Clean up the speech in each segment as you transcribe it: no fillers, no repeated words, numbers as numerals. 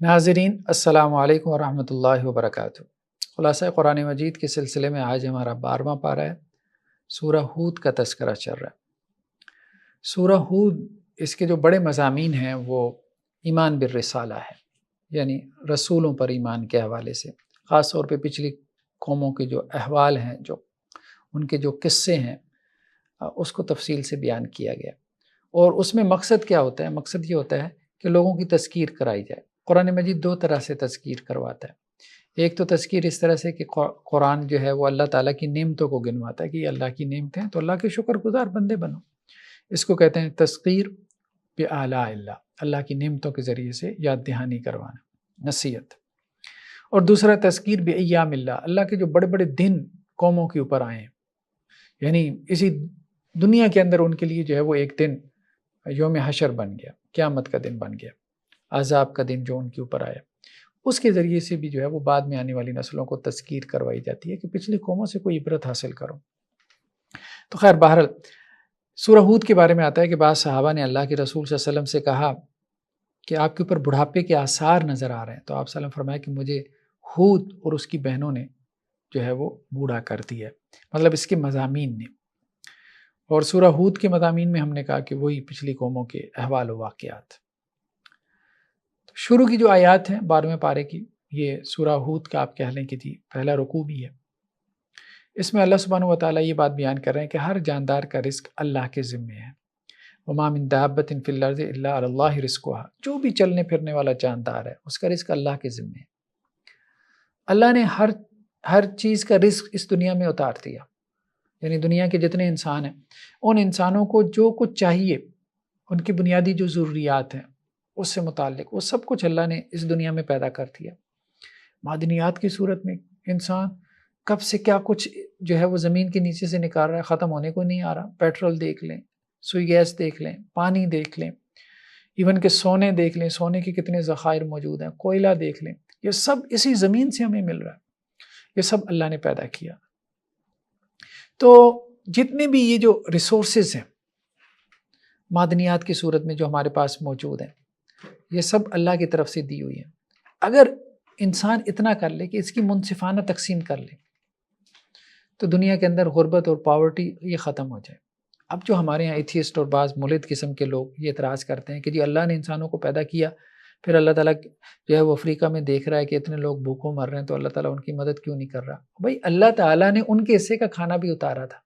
ناظرین السلام علیکم ورحمۃ اللہ وبرکاتہ۔ خلاصہ قرآن مجید کے سلسلے میں آج ہمارا 12واں پارہ ہے۔ سورہ ہود کا تذکرہ چل رہا ہے۔ سورہ ہود، اس کے جو بڑے مضامین ہیں وہ ایمان بالرسالہ ہے، یعنی رسولوں پر ایمان کے حوالے سے، خاص طور پہ پچھلی قوموں کے جو احوال ہیں، جو ان کے جو قصے ہیں، اس کو تفصیل سے بیان کیا گیا۔ اور اس میں مقصد کیا ہوتا ہے؟ مقصد یہ ہوتا ہے کہ لوگوں کی تذکیر کرائی جائے۔ قرآن مجید دو طرح سے تذکیر کرواتا ہے۔ ایک تو تذکیر اس طرح سے کہ قرآن جو ہے وہ اللہ تعالیٰ کی نعمتوں کو گنواتا ہے کہ یہ اللہ کی نعمتیں ہیں تو اللہ کے شکر گزار بندے بنو۔ اس کو کہتے ہیں تذکیر بآلاء اللہ، اللہ کی نعمتوں کے ذریعے سے یاد دہانی کروانا، نصیحت۔ اور دوسرا تذکیر بایام اللہ، اللہ کے جو بڑے بڑے دن قوموں کے اوپر آئے ہیں، یعنی اسی دنیا کے اندر ان کے لیے جو ہے وہ ایک دن یوم حشر بن گیا، قیامت کا دن بن گیا، عذاب کا دن جو ان کے اوپر آیا، اس کے ذریعے سے بھی جو ہے وہ بعد میں آنے والی نسلوں کو تذکیر کروائی جاتی ہے کہ پچھلی قوموں سے کوئی عبرت حاصل کرو۔ تو خیر بہرحال سورہ ہود کے بارے میں آتا ہے کہ بعض صحابہ نے اللہ کے رسول صلی اللہ علیہ وسلم سے کہا کہ آپ کے اوپر بڑھاپے کے آثار نظر آ رہے ہیں، تو آپ صلی اللہ علیہ وسلم فرمایا کہ مجھے ہود اور اس کی بہنوں نے جو ہے وہ بوڑھا کر دیا ہے، مطلب اس کے مضامین نے۔ اور سورہ ہود کے مضامین میں ہم نے کہا کہ وہی پچھلی قوموں کے احوال و واقعات۔ شروع کی جو آیات ہیں 12ویں پارے کی، یہ سورہ ہود کا آپ کہہ لیں کہ جی پہلا رکوع بھی ہے۔ اس میں اللہ سبحانہ و تعالیٰ یہ بات بیان کر رہے ہیں کہ ہر جاندار کا رزق اللہ کے ذمے ہے۔ وَمَا مِن دَابَّةٍ فِي الْأَرْضِ إِلَّا عَلَى اللَّهِ رِزْقُهَا، جو بھی چلنے پھرنے والا جاندار ہے اس کا رزق اللہ کے ذمے ہے۔ اللہ نے ہر چیز کا رزق اس دنیا میں اتار دیا، یعنی دنیا کے جتنے انسان ہیں ان انسانوں کو جو کچھ چاہیے، ان کی بنیادی جو ضروریات ہیں اس سے متعلق وہ سب کچھ اللہ نے اس دنیا میں پیدا کر دیا۔ معدنیات کی صورت میں انسان کب سے کیا کچھ جو ہے وہ زمین کے نیچے سے نکال رہا ہے، ختم ہونے کو نہیں آ رہا۔ پیٹرول دیکھ لیں، سوئی گیس دیکھ لیں، پانی دیکھ لیں، ایون کہ سونے دیکھ لیں، سونے کے کتنے ذخائر موجود ہیں، کوئلہ دیکھ لیں، یہ سب اسی زمین سے ہمیں مل رہا ہے، یہ سب اللہ نے پیدا کیا۔ تو جتنے بھی یہ جو ریسورسز ہیں معدنیات کی صورت میں جو ہمارے پاس موجود ہیں، یہ سب اللہ کی طرف سے دی ہوئی ہیں۔ اگر انسان اتنا کر لے کہ اس کی منصفانہ تقسیم کر لے تو دنیا کے اندر غربت اور پاورٹی یہ ختم ہو جائے۔ اب جو ہمارے یہاں ایتھیسٹ اور بعض ملحد قسم کے لوگ یہ اعتراض کرتے ہیں کہ جی اللہ نے انسانوں کو پیدا کیا، پھر اللہ تعالیٰ جو ہے وہ افریقہ میں دیکھ رہا ہے کہ اتنے لوگ بھوکوں مر رہے ہیں تو اللہ تعالیٰ ان کی مدد کیوں نہیں کر رہا؟ بھائی اللہ تعالیٰ نے ان کے حصے کا کھانا بھی اتارا تھا،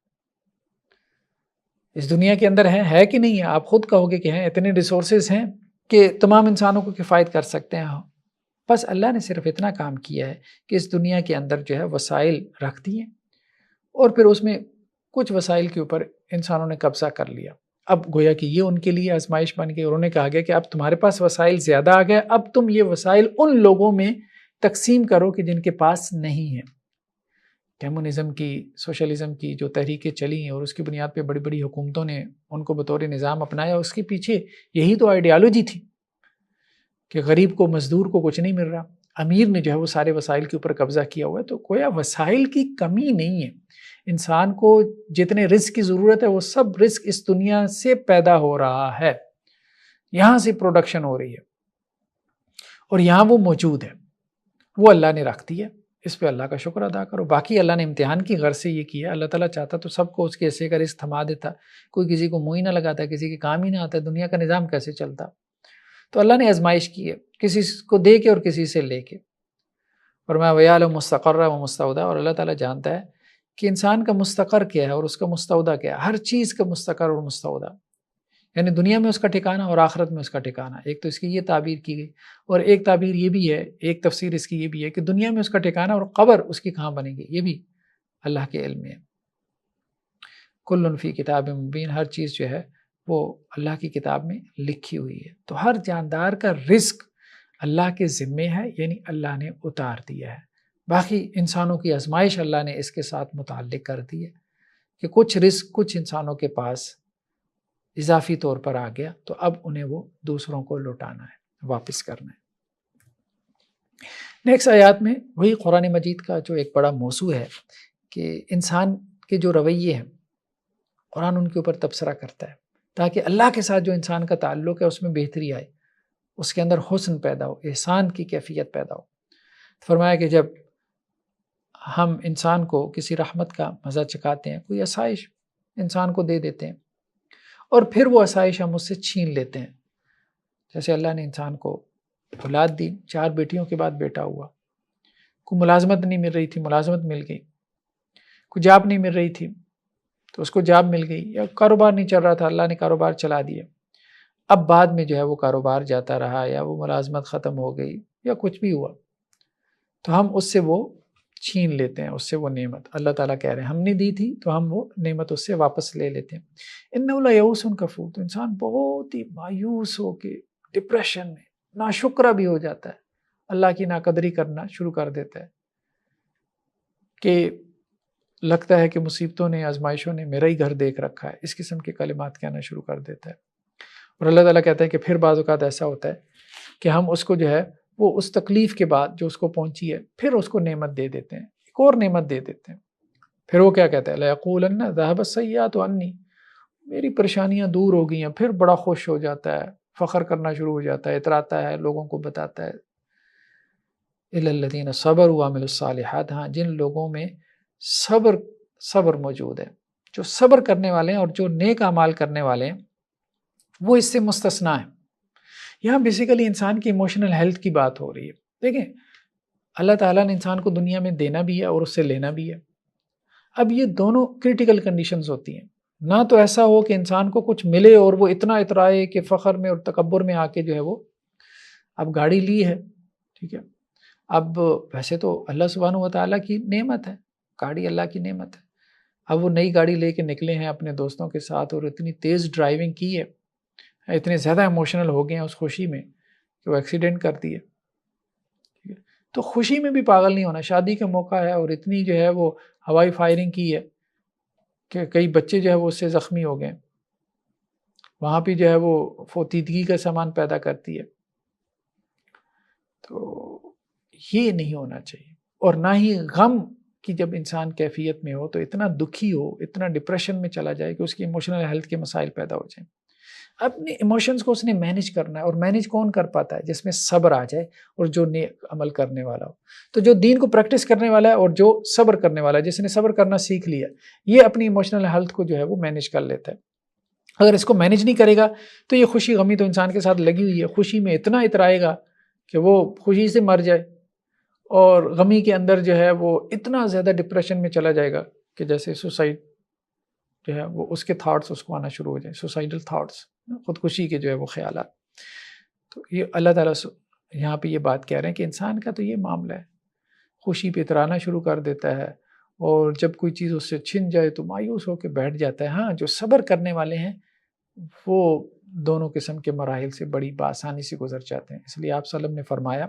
اس دنیا کے اندر ہے کہ نہیں ہے؟ آپ خود کہو گے کہ ہیں، اتنے ریسورسز ہیں کہ تمام انسانوں کو کفایت کر سکتے ہیں۔ بس اللہ نے صرف اتنا کام کیا ہے کہ اس دنیا کے اندر جو ہے وسائل رکھ دیے اور پھر اس میں کچھ وسائل کے اوپر انسانوں نے قبضہ کر لیا۔ اب گویا کہ یہ ان کے لیے آزمائش بن گئی، انہوں نے کہا گیا کہ اب تمہارے پاس وسائل زیادہ آ گئے، اب تم یہ وسائل ان لوگوں میں تقسیم کرو کہ جن کے پاس نہیں ہیں۔ کمیونزم کی، سوشلزم کی جو تحریکیں چلی ہیں اور اس کی بنیاد پہ بڑی بڑی حکومتوں نے ان کو بطور نظام اپنایا، اس کے پیچھے یہی تو آئیڈیالوجی تھی کہ غریب کو، مزدور کو کچھ نہیں مل رہا، امیر نے جو ہے وہ سارے وسائل کے اوپر قبضہ کیا ہوا ہے۔ تو کوئی وسائل کی کمی نہیں ہے، انسان کو جتنے رزق کی ضرورت ہے وہ سب رزق اس دنیا سے پیدا ہو رہا ہے، یہاں سے پروڈکشن ہو رہی ہے اور یہاں وہ موجود ہے، وہ اللہ نے رکھ دی ہے، اس پہ اللہ کا شکر ادا کرو۔ باقی اللہ نے امتحان کی غرض سے یہ کیا، اللہ تعالیٰ چاہتا تو سب کو اس کے حصے کا رزق تھما دیتا، کوئی کسی کو منہ ہی نہ لگاتا، کسی کے کام ہی نہ آتا، دنیا کا نظام کیسے چلتا؟ تو اللہ نے آزمائش کی ہے، کسی کو دے کے اور کسی سے لے کے۔ فرمایا وَيَعْلَمُ مُسْتَقَرَّ وَمُسْتَوْدَى، اور اللہ تعالیٰ جانتا ہے کہ انسان کا مستقر کیا ہے اور اس کا مستودع کیا ہے، ہر چیز کا مستقر اور مستودع، یعنی دنیا میں اس کا ٹھکانہ اور آخرت میں اس کا ٹھکانہ۔ ایک تو اس کی یہ تعبیر کی گئی، اور ایک تعبیر یہ بھی ہے، ایک تفسیر اس کی یہ بھی ہے کہ دنیا میں اس کا ٹھکانہ اور قبر اس کی کہاں بنے گی، یہ بھی اللہ کے علم میں ہے۔ کل فی کتاب مبین، ہر چیز جو ہے وہ اللہ کی کتاب میں لکھی ہوئی ہے۔ تو ہر جاندار کا رزق اللہ کے ذمے ہے، یعنی اللہ نے اتار دیا ہے۔ باقی انسانوں کی آزمائش اللہ نے اس کے ساتھ متعلق کر دی ہے کہ کچھ رزق کچھ انسانوں کے پاس اضافی طور پر آ گیا تو اب انہیں وہ دوسروں کو لوٹانا ہے، واپس کرنا ہے۔ نیکسٹ آیات میں وہی قرآن مجید کا جو ایک بڑا موضوع ہے کہ انسان کے جو رویے ہیں، قرآن ان کے اوپر تبصرہ کرتا ہے تاکہ اللہ کے ساتھ جو انسان کا تعلق ہے اس میں بہتری آئے، اس کے اندر حسن پیدا ہو، احسان کی کیفیت پیدا ہو۔ فرمایا کہ جب ہم انسان کو کسی رحمت کا مزہ چکھاتے ہیں، کوئی آسائش انسان کو دے دیتے ہیں اور پھر وہ آسائش ہم اس سے چھین لیتے ہیں، جیسے اللہ نے انسان کو اولاد دی، 4 بیٹیوں کے بعد بیٹا ہوا، کوئی ملازمت نہیں مل رہی تھی، ملازمت مل گئی، کوئی جاب نہیں مل رہی تھی تو اس کو جاب مل گئی، یا کاروبار نہیں چل رہا تھا، اللہ نے کاروبار چلا دیا۔ اب بعد میں جو ہے وہ کاروبار جاتا رہا یا وہ ملازمت ختم ہو گئی یا کچھ بھی ہوا تو ہم اس سے وہ چھین لیتے ہیں، اس سے وہ نعمت، اللہ تعالیٰ کہہ رہے ہیں ہم نے دی تھی تو ہم وہ نعمت اس سے واپس لے لیتے ہیں۔ انہ لیئوس کفور، تو انسان بہت ہی مایوس ہو کے ڈپریشن میں ناشکرہ بھی ہو جاتا ہے، اللہ کی ناقدری کرنا شروع کر دیتا ہے کہ لگتا ہے کہ مصیبتوں نے، آزمائشوں نے میرا ہی گھر دیکھ رکھا ہے، اس قسم کے کلمات کہنا شروع کر دیتا ہے۔ اور اللہ تعالیٰ کہتا ہے کہ پھر بعض اوقات ایسا ہوتا ہے کہ ہم اس کو جو ہے وہ اس تکلیف کے بعد جو اس کو پہنچی ہے پھر اس کو نعمت دے دیتے ہیں، ایک اور نعمت دے دیتے ہیں، پھر وہ کیا کہتا ہے لَيَقُولَنَّ ذَهَبَ السَّيِّئَاتُ عَنِّي، میری پریشانیاں دور ہو گئی ہیں، پھر بڑا خوش ہو جاتا ہے، فخر کرنا شروع ہو جاتا ہے، اتراتا ہے، لوگوں کو بتاتا ہے۔ إِلَّا الَّذِينَ صَبَرُوا وَعَمِلُوا الصَّالِحَاتِ، ہاں جن لوگوں میں صبر موجود ہے، جو صبر کرنے والے ہیں اور جو نیک اعمال کرنے والے ہیں وہ اس سے مستثنا ہے۔ یہاں بیسیکلی انسان کی ایموشنل ہیلتھ کی بات ہو رہی ہے۔ دیکھیں اللہ تعالیٰ نے انسان کو دنیا میں دینا بھی ہے اور اس سے لینا بھی ہے۔ اب یہ دونوں کرٹیکل کنڈیشنز ہوتی ہیں، نہ تو ایسا ہو کہ انسان کو کچھ ملے اور وہ اتنا اترائے کہ فخر میں اور تکبر میں آ کے جو ہے وہ اب گاڑی لی ہے، ٹھیک ہے، اب ویسے تو اللہ سبحانہ و تعالیٰ کی نعمت ہے، گاڑی اللہ کی نعمت ہے، اب وہ نئی گاڑی لے کے نکلے ہیں اپنے دوستوں کے ساتھ اور اتنی تیز ڈرائیونگ کی ہے، اتنے زیادہ ایموشنل ہو گئے ہیں اس خوشی میں کہ وہ ایکسیڈنٹ کر دی ہے، ٹھیک ہے، تو خوشی میں بھی پاگل نہیں ہونا، شادی کا موقع ہے اور اتنی جو ہے وہ ہوائی فائرنگ کی ہے کہ کئی بچے جو ہے وہ اس سے زخمی ہو گئے، وہاں پہ جو ہے وہ فوتیدگی کا سامان پیدا کرتی ہے۔ تو یہ نہیں ہونا چاہیے، اور نہ ہی غم کی جب انسان کیفیت میں ہو تو اتنا دکھی ہو، اتنا ڈپریشن میں چلا جائے کہ اس کی ایموشنل ہیلتھ کے مسائل پیدا ہو جائیں۔ اپنے ایموشنز کو اس نے مینیج کرنا ہے، اور مینیج کون کر پاتا ہے؟ جس میں صبر آ جائے اور جو نیک عمل کرنے والا ہو۔ تو جو دین کو پریکٹس کرنے والا ہے اور جو صبر کرنے والا ہے، جس نے صبر کرنا سیکھ لیا، یہ اپنی ایموشنل ہیلتھ کو جو ہے وہ مینیج کر لیتا ہے۔ اگر اس کو مینیج نہیں کرے گا تو یہ خوشی غمی تو انسان کے ساتھ لگی ہوئی ہے، خوشی میں اتنا اترائے گا کہ وہ خوشی سے مر جائے، اور غمی کے اندر جو ہے وہ اتنا زیادہ ڈپریشن میں چلا جائے گا کہ جیسے سوسائڈ جو ہے وہ اس کے تھاٹس اس کو آنا شروع ہو جائیں، سوسائڈل تھاٹس، خودکشی کے جو ہے وہ خیالات۔ تو یہ اللہ تعالیٰ یہاں پہ یہ بات کہہ رہے ہیں کہ انسان کا تو یہ معاملہ ہے، خوشی پہ اترانا شروع کر دیتا ہے، اور جب کوئی چیز اس سے چھن جائے تو مایوس ہو کے بیٹھ جاتا ہے۔ ہاں جو صبر کرنے والے ہیں وہ دونوں قسم کے مراحل سے بڑی بآسانی سے گزر جاتے ہیں۔ اس لیے آپ صلی اللہ علیہ وسلم نے فرمایا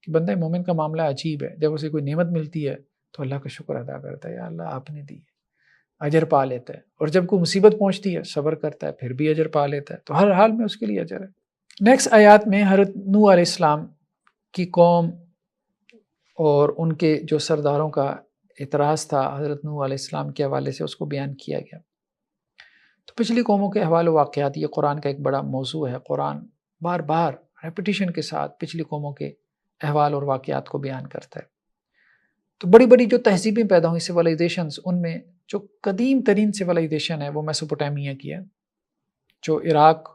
کہ بندہ مومن کا معاملہ عجیب ہے، جب اسے کوئی نعمت ملتی ہے تو اللہ کا شکر ادا کرتا ہے، یا اللہ آپ نے دی ہے، اجر پا لیتا ہے، اور جب کوئی مصیبت پہنچتی ہے صبر کرتا ہے، پھر بھی اجر پا لیتا ہے، تو ہر حال میں اس کے لیے اجر ہے۔ نیکسٹ آیات میں حضرت نوح علیہ السلام کی قوم اور ان کے جو سرداروں کا اعتراض تھا حضرت نوح علیہ السلام کے حوالے سے، اس کو بیان کیا گیا۔ تو پچھلی قوموں کے احوال و واقعات یہ قرآن کا ایک بڑا موضوع ہے، قرآن بار بار ریپیٹیشن کے ساتھ پچھلی قوموں کے احوال اور واقعات کو بیان کرتا ہے۔ تو بڑی بڑی جو تہذیبیں پیدا ہوئیں، سیولائزیشنز، ان میں جو قدیم ترین سیولائزیشن ہے وہ میسوپوٹیمیا کی ہے، جو عراق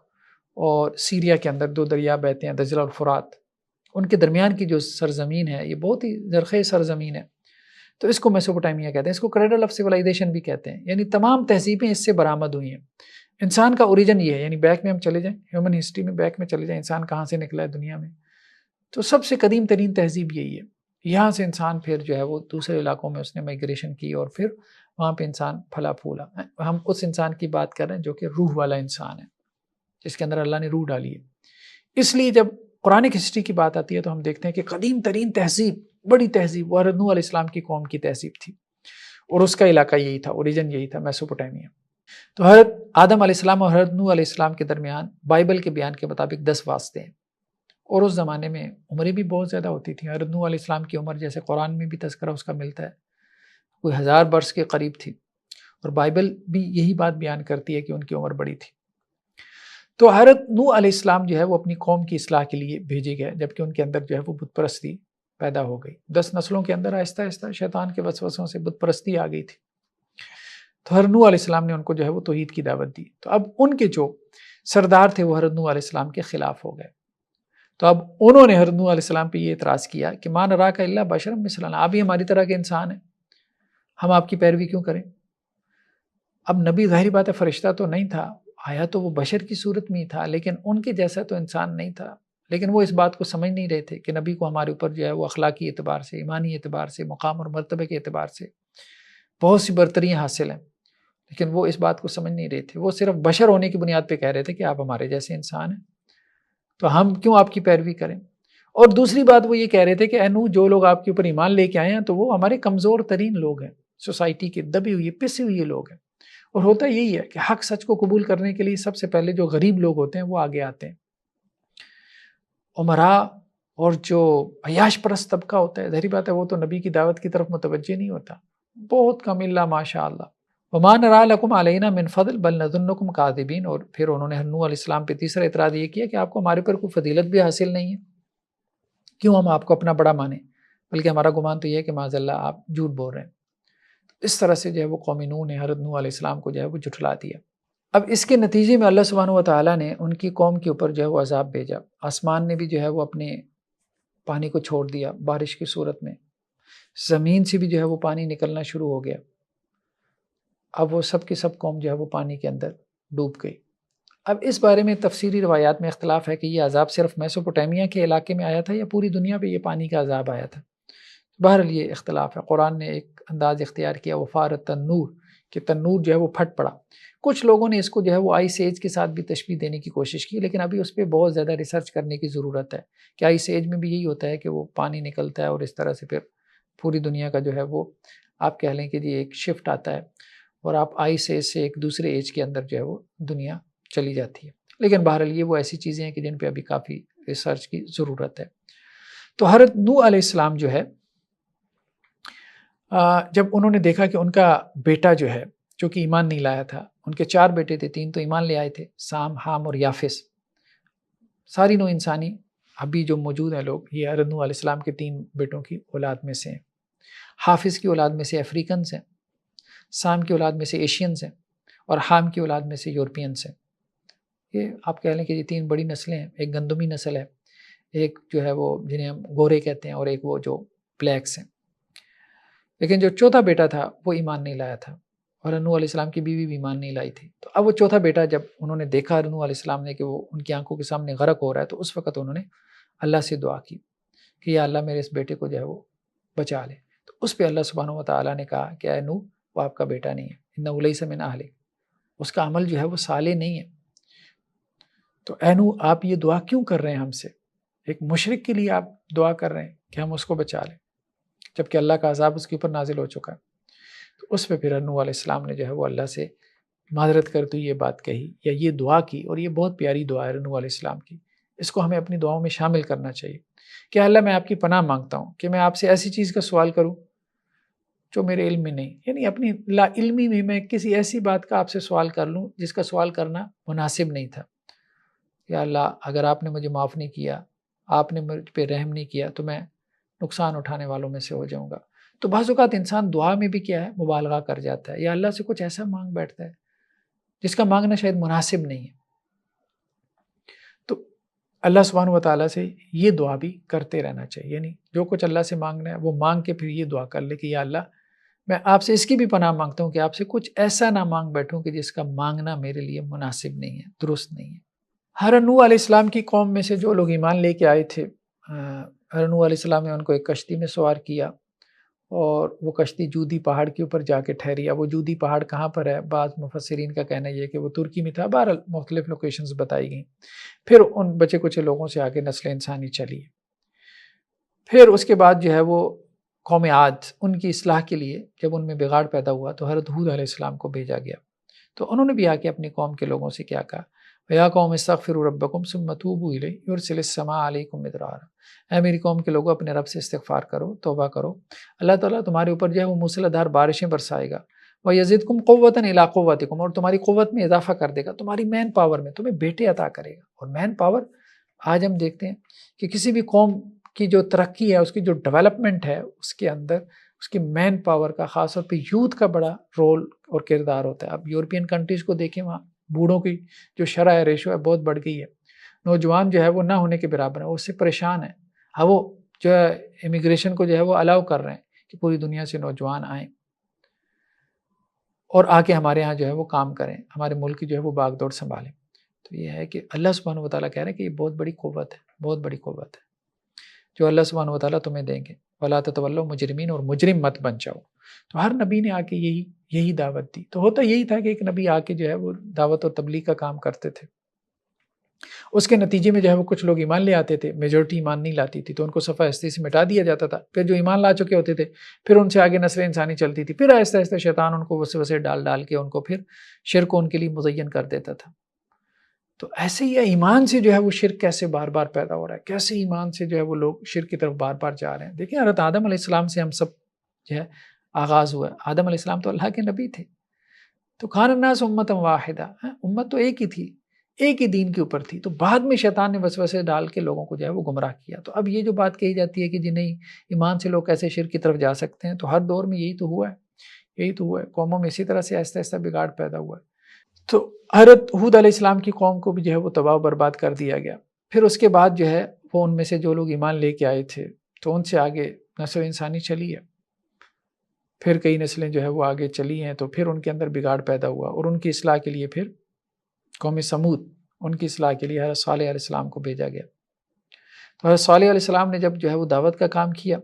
اور سیریا کے اندر 2 دریا بہتے ہیں، دجلہ اور فرات، ان کے درمیان کی جو سرزمین ہے یہ بہت ہی زرخیز سرزمین ہے، تو اس کو میسوپوٹیمیا کہتے ہیں، اس کو کریڈل آف سیولائزیشن بھی کہتے ہیں، یعنی تمام تہذیبیں اس سے برآمد ہوئی ہیں۔ انسان کا اوریجن یہ ہے، یعنی بیک میں ہم چلے جائیں، ہیومن ہسٹری میں بیک میں چلے جائیں، انسان کہاں سے نکلا ہے دنیا میں، تو سب سے قدیم ترین تہذیب یہی ہے۔ یہاں سے انسان پھر جو ہے وہ دوسرے علاقوں میں اس نے مائگریشن کی، اور پھر وہاں پہ انسان پھلا پھولا۔ ہم اس انسان کی بات کر رہے ہیں جو کہ روح والا انسان ہے، جس کے اندر اللہ نے روح ڈالی ہے۔ اس لیے جب قرآن ہسٹری کی بات آتی ہے تو ہم دیکھتے ہیں کہ قدیم ترین تہذیب، بڑی تہذیب، وہ حضرت نوح علیہ السلام کی قوم کی تہذیب تھی، اور اس کا علاقہ یہی تھا، اوریجن یہی تھا، میسوپوٹیمیا۔ تو حضرت آدم علیہ السلام اور حضرت نوح علیہ السلام کے درمیان بائبل کے بیان کے مطابق 10 واسطے ہیں، اور اس زمانے میں عمریں بھی بہت زیادہ ہوتی تھیں۔ حضرت نوح علیہ السلام کی عمر جیسے قرآن میں بھی تذکرہ اس کا ملتا ہے، کوئی 1000 برس کے قریب تھی، اور بائبل بھی یہی بات بیان کرتی ہے کہ ان کی عمر بڑی تھی۔ تو حضرت نوح علیہ السلام جو ہے وہ اپنی قوم کی اصلاح کے لیے بھیجے گئے، جبکہ ان کے اندر جو ہے وہ بت پرستی پیدا ہو گئی۔ 10 نسلوں کے اندر آہستہ آہستہ شیطان کے وسوسوں سے بت پرستی آ گئی تھی۔ تو حضرت نوح علیہ السلام نے ان کو جو ہے وہ توحید کی دعوت دی۔ تو اب ان کے جو سردار تھے وہ حضرت نوح علیہ السلام کے خلاف ہو گئے۔ تو اب انہوں نے حضرت نوح علیہ السلام پہ یہ اعتراض کیا کہ ما نراک الا بشرا مثلنا، آپ بھی ہماری طرح کے انسان ہیں، ہم آپ کی پیروی کیوں کریں؟ اب نبی ظاہری بات ہے فرشتہ تو نہیں تھا، آیا تو وہ بشر کی صورت میں ہی تھا، لیکن ان کے جیسا تو انسان نہیں تھا۔ لیکن وہ اس بات کو سمجھ نہیں رہے تھے کہ نبی کو ہمارے اوپر جو ہے وہ اخلاقی اعتبار سے، ایمانی اعتبار سے، مقام اور مرتبے کے اعتبار سے بہت سی برتریاں حاصل ہیں، لیکن وہ اس بات کو سمجھ نہیں رہے تھے۔ وہ صرف بشر ہونے کی بنیاد پہ کہہ رہے تھے کہ آپ ہمارے جیسے انسان ہیں، تو ہم کیوں آپ کی پیروی کریں؟ اور دوسری بات وہ یہ کہہ رہے تھے کہ اے نوح، جو لوگ آپ کے اوپر ایمان لے کے آئے ہیں تو وہ ہمارے کمزور ترین لوگ ہیں، سوسائٹی کے دبے ہوئے پسے ہوئے لوگ ہیں۔ اور ہوتا یہی ہے کہ حق سچ کو قبول کرنے کے لیے سب سے پہلے جو غریب لوگ ہوتے ہیں وہ آگے آتے ہیں۔ عمراء اور جو عیاش پرست طبقہ ہوتا ہے، ظاہری بات ہے وہ تو نبی کی دعوت کی طرف متوجہ نہیں ہوتا، بہت کم، الا ماشاء اللہ۔ وما نرى لكم علينا من فضل بل نظنكم كاذبين۔ اور پھر انہوں نے نوح علیہ السلام پہ تیسرا اعتراض یہ کیا کہ آپ کو ہمارے پر کوئی فضیلت بھی حاصل نہیں ہے، کیوں ہم آپ کو اپنا بڑا مانیں؟ بلکہ ہمارا گمان تو یہ ہے کہ معاذ اللہ آپ جھوٹ بول رہے ہیں۔ اس طرح سے جو ہے وہ قوم نوح نے حضرت نوح علیہ السلام کو جو ہے وہ جھٹلا دیا۔ اب اس کے نتیجے میں اللہ سبحانہ و تعالیٰ نے ان کی قوم کے اوپر جو ہے وہ عذاب بھیجا۔ آسمان نے بھی جو ہے وہ اپنے پانی کو چھوڑ دیا بارش کی صورت میں، زمین سے بھی جو ہے وہ پانی نکلنا شروع ہو گیا۔ اب وہ سب کی سب قوم جو ہے وہ پانی کے اندر ڈوب گئی۔ اب اس بارے میں تفسیری روایات میں اختلاف ہے کہ یہ عذاب صرف میسوپوٹیمیا کے علاقے میں آیا تھا یا پوری دنیا پہ یہ پانی کا عذاب آیا تھا۔ بہرحال یہ اختلاف ہے۔ قرآن نے ایک انداز اختیار کیا وفار تنور، کہ تنور جو ہے وہ پھٹ پڑا۔ کچھ لوگوں نے اس کو جو ہے وہ آئس ایج کے ساتھ بھی تشبیہ دینے کی کوشش کی، لیکن ابھی اس پہ بہت زیادہ ریسرچ کرنے کی ضرورت ہے کہ آئس ایج میں بھی یہی ہوتا ہے کہ وہ پانی نکلتا ہے اور اس طرح سے پھر پوری دنیا کا جو ہے وہ آپ کہہ لیں کہ یہ ایک شفٹ آتا ہے اور آپ آئس ایج سے ایک دوسرے ایج کے اندر جو ہے وہ دنیا چلی جاتی ہے۔ لیکن بہرحال یہ وہ ایسی چیزیں ہیں کہ جن پہ ابھی کافی ریسرچ کی ضرورت ہے۔ تو حضرت نوح علیہ السلام جو ہے جب انہوں نے دیکھا کہ ان کا بیٹا جو ہے جو کہ ایمان نہیں لایا تھا، ان کے 4 بیٹے تھے، 3 تو ایمان لے آئے تھے، سام، حام اور یافس، ساری نوع انسانی ابھی جو موجود ہیں لوگ یہ حضرت نوح علیہ السلام کے 3 بیٹوں کی اولاد میں سے ہیں۔ حافظ کی اولاد میں سے افریقنز ہیں، سام کی اولاد میں سے ایشینز ہیں اور حام کی اولاد میں سے یورپینز ہیں۔ یہ آپ کہہ لیں کہ یہ 3 بڑی نسلیں ہیں، ایک گندمی نسل ہے، ایک جو ہے وہ جنہیں ہم گورے کہتے ہیں اور ایک وہ جو بلیکس ہیں۔ لیکن جو چوتھا بیٹا تھا وہ ایمان نہیں لایا تھا اور نوح علیہ السلام کی بیوی بھی ایمان نہیں لائی تھی۔ تو اب وہ چوتھا بیٹا جب انہوں نے دیکھا نوح علیہ السلام نے کہ وہ ان کی آنکھوں کے سامنے غرق ہو رہا ہے، تو اس وقت انہوں نے اللہ سے دعا کی کہ یا اللہ میرے اس بیٹے کو جو ہے وہ بچا لے۔ تو اس پہ اللہ سبحانہ و تعالیٰ نے کہا کہ اے نوح، وہ آپ کا بیٹا نہیں ہے، انہ لیس من اہلک، اس کا عمل جو ہے وہ صالح نہیں ہے۔ تو اے نوح، آپ یہ دعا کیوں کر رہے ہیں ہم سے؟ ایک مشرک کے لیے آپ دعا کر رہے ہیں کہ ہم اس کو بچا لیں، جبکہ اللہ کا عذاب اس کے اوپر نازل ہو چکا ہے۔ تو اس پہ پھر نوح علیہ السلام نے جو ہے وہ اللہ سے معذرت کرتے ہوئے یہ بات کہی یا یہ دعا کی، اور یہ بہت پیاری دعا ہے نوح علیہ السلام کی، اس کو ہمیں اپنی دعاؤں میں شامل کرنا چاہیے کہ اللہ میں آپ کی پناہ مانگتا ہوں کہ میں آپ سے ایسی چیز کا سوال کروں جو میرے علم میں نہیں، یعنی اپنی لا علمی میں کسی ایسی بات کا آپ سے سوال کر لوں جس کا سوال کرنا مناسب نہیں تھا۔ یا اللہ، اگر آپ نے مجھے معاف نہیں کیا، آپ نے مجھ پہ رحم نہیں کیا، تو میں نقصان اٹھانے والوں میں سے ہو جاؤں گا۔ تو بعض اوقات انسان دعا میں بھی کیا ہے مبالغہ کر جاتا ہے یا اللہ سے کچھ ایسا مانگ بیٹھتا ہے جس کا مانگنا شاید مناسب نہیں ہے۔ تو اللہ سبحانہ و تعالیٰ سے یہ دعا بھی کرتے رہنا چاہیے، یعنی جو کچھ اللہ سے مانگنا ہے وہ مانگ کے پھر یہ دعا کر لے کہ یا اللہ، میں آپ سے اس کی بھی پناہ مانگتا ہوں کہ آپ سے کچھ ایسا نہ مانگ بیٹھوں کہ جس کا مانگنا میرے لیے مناسب نہیں ہے، درست نہیں ہے۔ حضرت نوح علیہ السلام کی قوم میں سے جو لوگ ایمان لے کے آئے تھے، حضرت نوح علیہ السلام نے ان کو ایک کشتی میں سوار کیا اور وہ کشتی جودی پہاڑ کے اوپر جا کے ٹھہری۔ اب وہ جودی پہاڑ کہاں پر ہے؟ بعض مفسرین کا کہنا یہ ہے کہ وہ ترکی میں تھا، بہرحال مختلف لوکیشنز بتائی گئیں۔ پھر ان بچے کچھ لوگوں سے آگے نسل انسانی چلی۔ پھر اس کے بعد جو ہے وہ قوم عاد، ان کی اصلاح کے لیے جب ان میں بگاڑ پیدا ہوا تو حضرت ہود علیہ السلام کو بھیجا گیا۔ تو انہوں نے بھی آ کے اپنی قوم کے لوگوں سے کیا کہا، وَيَا قَوْمِ اسْتَغْفِرُوا رَبَّكُمْ ثُمَّ تُوبُوا إِلَيْهِ يُرْسِلِ السَّمَاءَ عَلَيْكُمْ مِدْرَارًا۔ اے میری قوم کے لوگوں، اپنے رب سے استغفار کرو، توبہ کرو، اللہ تعالیٰ تمہارے اوپر جو ہے وہ موسلادھار بارشیں برسائے گا، وَيَزِدْكُمْ قُوَّةً إِلَىٰ قُوَّتِكُمْ، اور تمہاری قوت میں اضافہ کر دے گا، تمہاری مین پاور میں، تمہیں بیٹے عطا کرے گا۔ اور مین پاور آج ہم دیکھتے ہیں کہ کسی بھی قوم کی جو ترقی ہے، اس کی جو ڈیولپمنٹ ہے، اس کے اندر اس کی مین پاور کا، خاص طور پہ یوتھ کا بڑا رول اور کردار ہوتا ہے۔ اب یورپین کنٹریز کو دیکھیں، وہاں بوڑھوں کی جو شرح ہے، ریشو ہے، بہت بڑھ گئی ہے، نوجوان جو ہے وہ نہ ہونے کے برابر ہے، وہ اس سے پریشان ہے۔ ہاں، وہ جو ہے امیگریشن کو جو ہے وہ الاؤ کر رہے ہیں کہ پوری دنیا سے نوجوان آئیں اور آ کے ہمارے ہاں جو ہے وہ کام کریں، ہمارے ملک کی جو ہے وہ باغ دوڑ سنبھالیں۔ تو یہ ہے کہ اللہ سبحانہ و تعالیٰ کہہ رہے ہیں کہ یہ بہت بڑی قوت ہے، بہت بڑی قوت ہے جو اللہ سبحانہ و تعالیٰ تمہیں دیں گے۔ وَلَا تَتَوَلَّوْا مُجْرِمِينَ، اور مجرم مت بن جاؤ۔ تو ہر نبی نے آ کے یہی دعوت دی۔ تو ہوتا یہی تھا کہ ایک نبی آ کے جو ہے وہ دعوت اور تبلیغ کا کام کرتے تھے، اس کے نتیجے میں جو ہے وہ کچھ لوگ ایمان لے آتے تھے، میجورٹی ایمان نہیں لاتی تھی، تو ان کو صفحہ ہستی سے مٹا دیا جاتا تھا۔ پھر جو ایمان لا چکے ہوتے تھے، پھر ان سے آگے نسل انسانی چلتی تھی، پھر آہستہ آہستہ شیطان ان کو وسوسے ڈال کے ان کو پھر شرک کو ان کے لیے مزین کر دیتا تھا۔ تو ایسے ہی ایمان سے جو ہے وہ شرک کیسے بار بار پیدا ہو رہا ہے، کیسے ایمان سے جو ہے وہ لوگ شرک کی طرف بار بار جا رہے ہیں۔ دیکھیں، حضرت آدم علیہ السلام سے ہم سب جو ہے آغاز ہوا ہے۔ آدم علیہ السلام تو اللہ کے نبی تھے، تو کان الناس امۃ واحدہ، امت تو ایک ہی تھی، ایک ہی دین کے اوپر تھی۔ تو بعد میں شیطان نے وسوسے ڈال کے لوگوں کو جو ہے وہ گمراہ کیا۔ تو اب یہ جو بات کہی جاتی ہے کہ جی نہیں، ایمان سے لوگ کیسے شرک کی طرف جا سکتے ہیں، تو ہر دور میں یہی تو ہوا ہے، قوموں میں اسی طرح سے آہستہ آہستہ بگاڑ پیدا ہوا ہے۔ تو حضرت ہود علیہ السلام کی قوم کو بھی جو ہے وہ تباہ و برباد کر دیا گیا۔ پھر اس کے بعد جو ہے وہ ان میں سے جو لوگ ایمان لے کے آئے تھے، تو ان سے آگے نسل انسانی چلی ہے، پھر کئی نسلیں جو ہے وہ آگے چلی ہیں، تو پھر ان کے اندر بگاڑ پیدا ہوا، اور ان کی اصلاح کے لیے پھر قوم سمود، ان کی اصلاح کے لیے حضرت صالح علیہ السلام کو بھیجا گیا۔ تو حضرت صالح علیہ السلام نے جب جو ہے وہ دعوت کا کام کیا،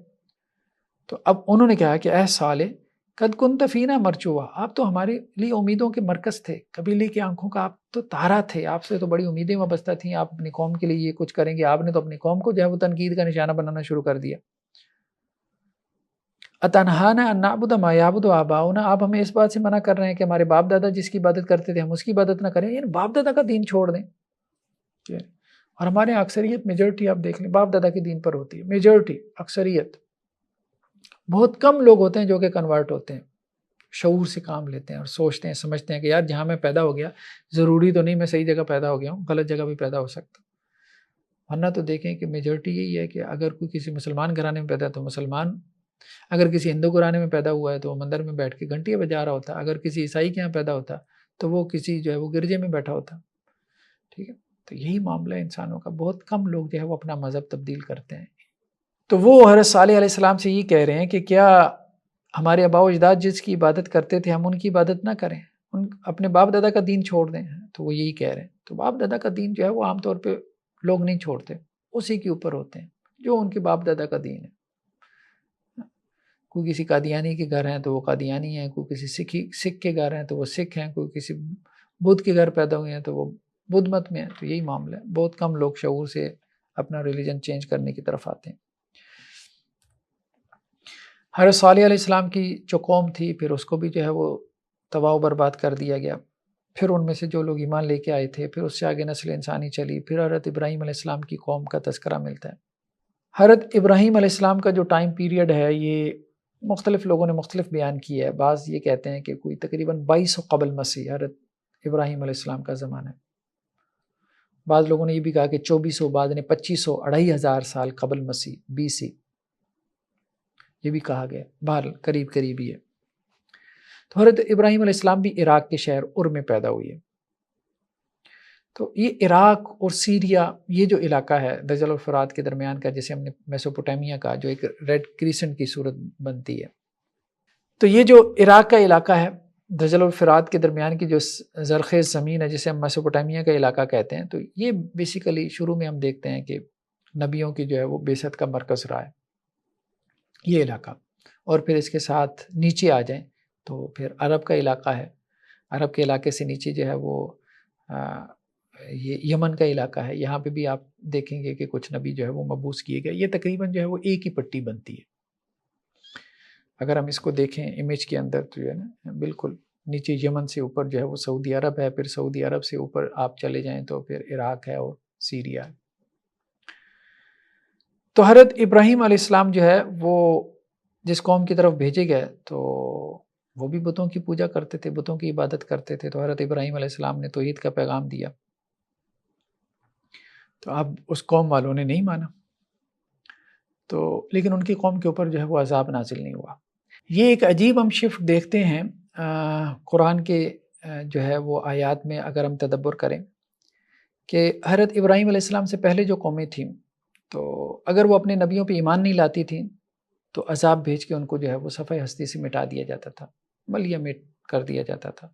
تو اب انہوں نے کہا کہ اے صالح، قد کنت فینا مرجوا، آپ تو ہمارے لیے امیدوں کے مرکز تھے، قبیلے کی آنکھوں کا آپ تو تارا تھے، آپ سے تو بڑی امیدیں وابستہ تھیں، آپ اپنی قوم کے لیے یہ کچھ کریں گے۔ آپ نے تو اپنی قوم کو جو ہے وہ تنقید کا نشانہ بنانا شروع کر دیا۔ اتنہانا ان نعبد ما یعبد آباؤنا، آپ ہمیں اس بات سے منع کر رہے ہیں کہ ہمارے باپ دادا جس کی عبادت کرتے تھے ہم اس کی عبادت نہ کریں، یعنی باپ دادا کا دین چھوڑ دیں۔ اور ہمارے یہاں اکثریت، میجورٹی آپ دیکھ لیں باپ دادا کے دین پر ہوتی ہے، میجورٹی، اکثریت، بہت کم لوگ ہوتے ہیں جو کہ کنورٹ ہوتے ہیں، شعور سے کام لیتے ہیں اور سوچتے ہیں، سمجھتے ہیں کہ یار جہاں میں پیدا ہو گیا، ضروری تو نہیں میں صحیح جگہ پیدا ہو گیا ہوں، غلط جگہ بھی پیدا ہو سکتا۔ ورنہ تو دیکھیں کہ میجورٹی یہی ہے کہ اگر کوئی کسی مسلمان گھرانے میں پیدا ہے تو مسلمان، اگر کسی ہندو گھرانے میں پیدا ہوا ہے تو وہ مندر میں بیٹھ کے گھنٹیاں بجا رہا ہوتا، اگر کسی عیسائی کے یہاں پیدا ہوتا تو وہ کسی جو ہے وہ گرجے میں بیٹھا ہوتا۔ ٹھیک ہے، تو یہی معاملہ ہے انسانوں کا، بہت کم لوگ جو ہے وہ اپنا مذہب تبدیل کرتے ہیں۔ تو وہ حضرت صالح علیہ السلام سے یہ کہہ رہے ہیں کہ کیا ہمارے آباء و اجداد جس کی عبادت کرتے تھے ہم ان کی عبادت نہ کریں، اپنے باپ دادا کا دین چھوڑ دیں؟ تو وہ یہی کہہ رہے ہیں۔ تو باپ دادا کا دین جو ہے وہ عام طور پہ لوگ نہیں چھوڑتے، اسی کے اوپر ہوتے ہیں جو ان کے باپ دادا کا دین ہے۔ کوئی کسی قادیانی کے گھر ہیں تو وہ قادیانی ہیں، کوئی کسی سکھ کے گھر ہیں تو وہ سکھ ہیں، کوئی کسی بدھ کے گھر پیدا ہوئے ہیں تو وہ بدھ مت میں ہیں۔ تو یہی معاملہ ہے، بہت کم لوگ شعور سے اپنا ریلیجن چینج کرنے کی طرف آتے ہیں۔ حضرت صالح علیہ السلام کی جو قوم تھی، پھر اس کو بھی جو ہے وہ تباہ و برباد کر دیا گیا۔ پھر ان میں سے جو لوگ ایمان لے کے آئے تھے، پھر اس سے آگے نسل انسانی چلی، پھر حضرت ابراہیم علیہ السلام کی قوم کا تذکرہ ملتا ہے۔ حضرت ابراہیم علیہ السلام کا جو ٹائم پیریڈ ہے، یہ مختلف لوگوں نے مختلف بیان کیا ہے۔ بعض یہ کہتے ہیں کہ کوئی تقریباً 2200 قبل مسیح حضرت ابراہیم علیہ السلام کا زمانہ ہے۔ بعض لوگوں نے یہ بھی کہا کہ 2400، بعض نے 2500، 2500 سال قبل مسیح، BC، یہ بھی کہا گیا، بہرحال قریب قریب ہی ہے۔ تو حضرت ابراہیم علیہ السلام بھی عراق کے شہر ار میں پیدا ہوئی ہے۔ تو یہ عراق اور سیریا، یہ جو علاقہ ہے دجل اور فرات کے درمیان کا، جسے ہم نے میسوپوٹیمیا کا، جو ایک ریڈ کریسنٹ کی صورت بنتی ہے، تو یہ جو عراق کا علاقہ ہے دجل اور فرات کے درمیان کی جو زرخیز زمین ہے، جسے ہم میسوپوٹیمیا کا علاقہ کہتے ہیں، تو یہ بیسیکلی شروع میں ہم دیکھتے ہیں کہ نبیوں کی جو ہے وہ بعثت کا مرکز رہا ہے یہ علاقہ۔ اور پھر اس کے ساتھ نیچے آ جائیں تو پھر عرب کا علاقہ ہے، عرب کے علاقے سے نیچے جو ہے وہ یہ یمن کا علاقہ ہے، یہاں پہ بھی آپ دیکھیں گے کہ کچھ نبی جو ہے وہ مبعوث کیے گئے۔ یہ تقریباً جو ہے وہ ایک ہی پٹی بنتی ہے، اگر ہم اس کو دیکھیں امیج کے اندر تو جو ہے نا بالکل نیچے یمن سے اوپر جو ہے وہ سعودی عرب ہے، پھر سعودی عرب سے اوپر آپ چلے جائیں تو پھر عراق ہے اور سیریا ہے۔ تو حضرت ابراہیم علیہ السلام جو ہے وہ جس قوم کی طرف بھیجے گئے، تو وہ بھی بتوں کی پوجا کرتے تھے، بتوں کی عبادت کرتے تھے. تو حضرت ابراہیم علیہ السلام نے توحید کا پیغام دیا، تو اب اس قوم والوں نے نہیں مانا، تو لیکن ان کی قوم کے اوپر جو ہے وہ عذاب نازل نہیں ہوا. یہ ایک عجیب ہم شفٹ دیکھتے ہیں قرآن کے جو ہے وہ آیات میں، اگر ہم تدبر کریں کہ حضرت ابراہیم علیہ السلام سے پہلے جو قومیں تھیں، تو اگر وہ اپنے نبیوں پہ ایمان نہیں لاتی تھیں تو عذاب بھیج کے ان کو جو ہے وہ صفحہ ہستی سے مٹا دیا جاتا تھا، ملیہ میٹ کر دیا جاتا تھا.